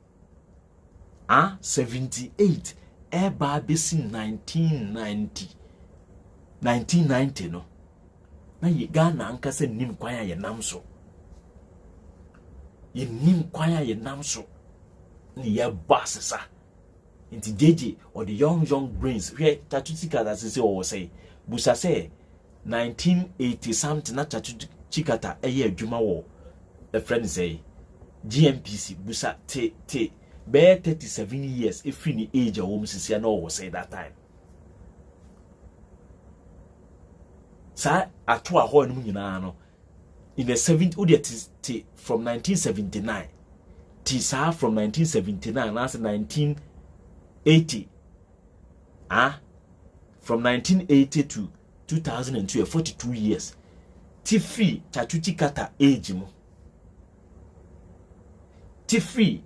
78 eba bisi 1990 no na ye Ghana anka se nim kwanya ye namso ye nim kwanya ye namso ni ye basesa inti JJ or the young brains where Tatutika that say or say busa say 1980 something na Tatuchikata eye adwuma wo the friend say GMPC busa te be 37 years if ni age a wo msisia na wo say that time sa atwa ho no nyina no in the 70 from 1979 sa from 1979 as 1980 from 1980 to 2002 42 years Tifi Tatuchikata age mo Tifi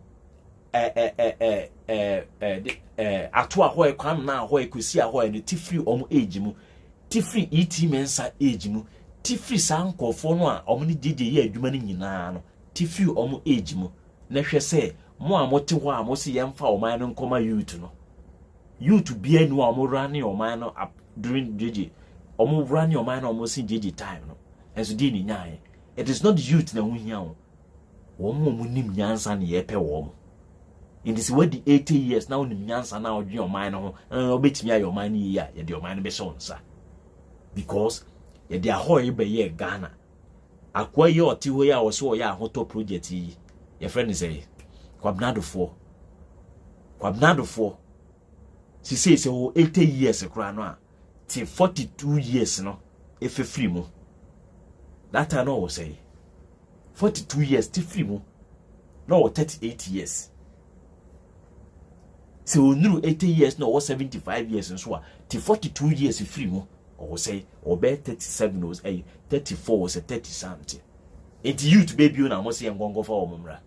atwa ho kwam na ho ekosi a ho no Tifi omo age mo Tifi iti mensa age mo Tifi sankofo no a omo ni jeje ye adwuma ni nyina no Tifi omo age mo na hwe se mo a mote ho a mo se yemfa oman no nkoma youth no youth bia nu omo rani oman no during jeje omo rani oman no omo se jeje time no enso di ni nyae it is not youth na hu hia wo omo nim nyansa ne yepe wo in this way the 80 years now nim nyansa na odwe oman no ho obetimi ayo oman ni ya ye de oman no be so nsa because ye de ahoy be ye Ghana akwa ye oti ho ya wo so ya ahoto project yi your friend say kwabnado for she says so 80 years kra no a till 42 years no if free mo that I know say 42 years till free mo no 38 years so new 80 years no 75 years and so till 42 years free mo or say or be 37 was 34 was 30 something it you to baby na mo say ngongo for omumra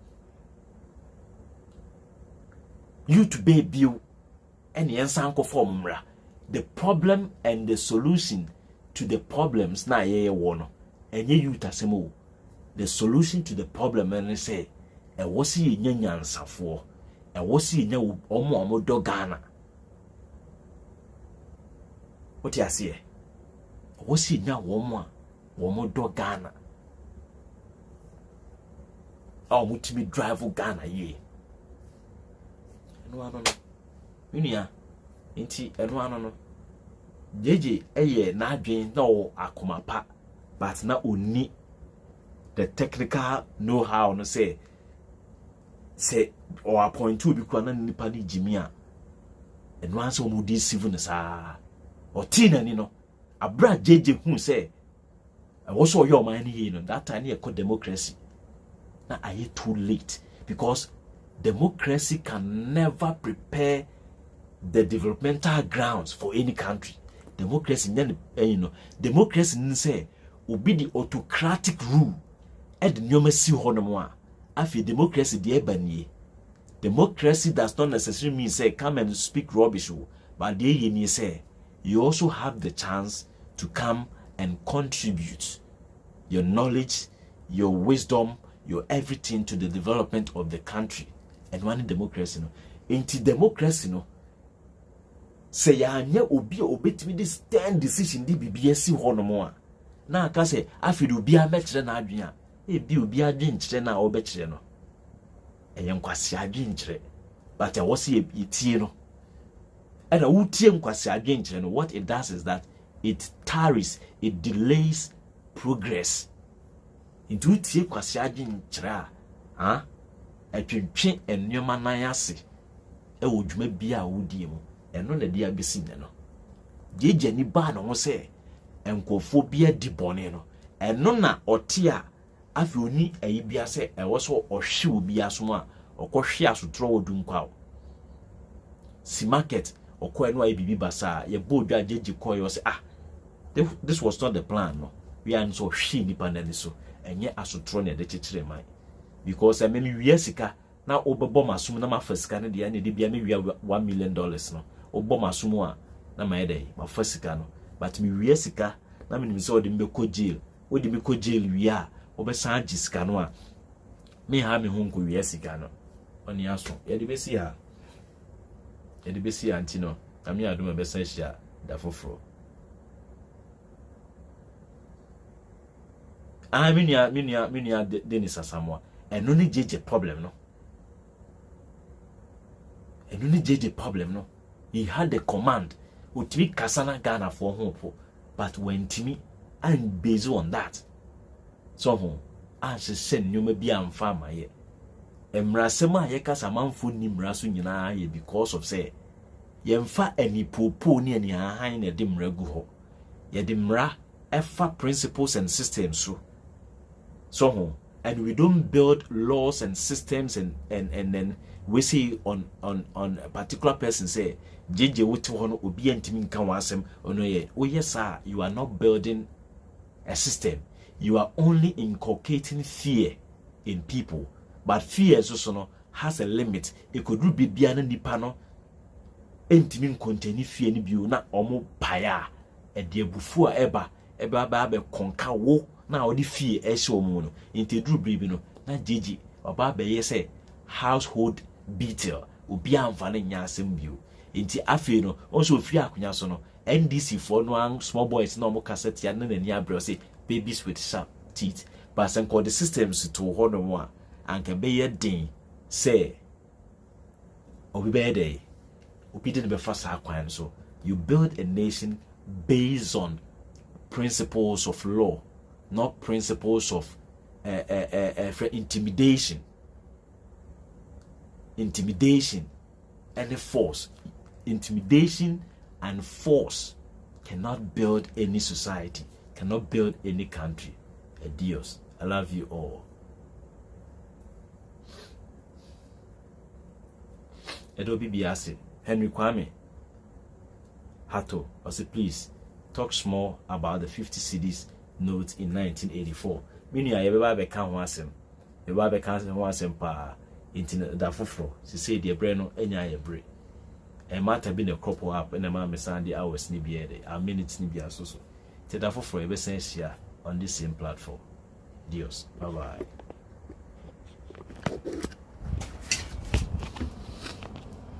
you to baby and yansanko for omumra the problem and the solution to the problems na ye wono enye you tasemo the solution to the problem and say e wosi nyanyansafo e wosi nya omo do Ghana what you say wosi nya womo do Ghana mutimi drive Ghana ye eno ano no unia nti eno ano no jeje eye na adwen na o akomapa but na oni the technical know how no say or appoint to be kwana nipa ni jimia eno anso mu di civil sa o tina ni no abra jeje hu say e wo so yo man ni no that time e ko democracy na are too late because democracy can never prepare the developmental grounds for any country. Democracy, democracy say obi the autocratic rule. And the nyoma si honomwa. Afi democracy the ebanye. democracy does not necessarily mean say come and speak rubbish, but they say you also have the chance to come and contribute your knowledge, your wisdom, your everything to the development of the country. And one democracy no into democracy no say ya anya obi obetimi this stand decision di bibia si ho no mo a na aka say afi obi a mekire na adwen a e bi obi adwen kire na obekire no eyen kwase adwen kire but I was etie no and a wutie nkwase adwen kire no what it does is that it tarries, it delays progress into tie kwase adwen kire a atwentwe ennyoma nan ase e wo dwuma bia wodie mu eno na dia besi ne no jeje ni ba no ho se enkofo bia di bone no eno na ote a afi oni ayi bia se e wo so ohwe obi aso a okohwe asotro wodum kwawo si market okọ eno ayi bibi basa ye bodwa jeje koyo se this was not the plan no we are so hwe ni panani so enye asotro na de chechire man because I mean we sika na obebo masum na mafasika ne de de bia me wi $1 million no obo masum a na ma yede mafasika no but me wi sika na me nim se odi me ko jail odi me ko jail wi a obesan gisika no a me ha me honko wi sika no oni aso ye de besi ha anti no na me adoma besan hia da foforo minia Denis Asamoah eno ni jeje problem no he had the command utimi kasana Ghana for hope but when timi and based on that so ho as send nyoma bi amfa maye emrasema ye kasa manfo ni mraso nyina ye because of say yemfa ani popo ni ani han na de mragu ho ye de mra efa principles and systems so ho and we don't build laws and systems and then we see on a particular person say jeje wuti hono obi antimi nka wasem ono ye oh yes sir you are not building a system, you are only inculcating fear in people, but fear also has a limit. It could be biana nipa no entimi contain fear ni bio na omo paya e de bufu a eba ba konka wo na odi fear e se omo no inte duru bribi no na jeje oba be ye say household beetle obi amfa na nya asem bio inti afi no also free akunya so no NDC for no small boys no mo cassette ya na ni abro say babies with sharp teeth but sen call the systems to ho no mo an can be ye din say obi be dey obi dey be fast akwan so you build a nation based on principles of law, not principles of intimidation and force. Intimidation and force cannot build any society, cannot build any country. Adios. I love you all. Edo Bibiase, Henry Kwame Hato, I say please talk small about the 50 cedis note in 1984. Meaning I ever can wasem. Ever can wasem pa into da fufro. She say the breno enya ye bre. And matter been a couple up and a mamma Sandy hours ni be a minutes ni be so. Teda fufro ever sense here on this same platform. Dios. Bye bye.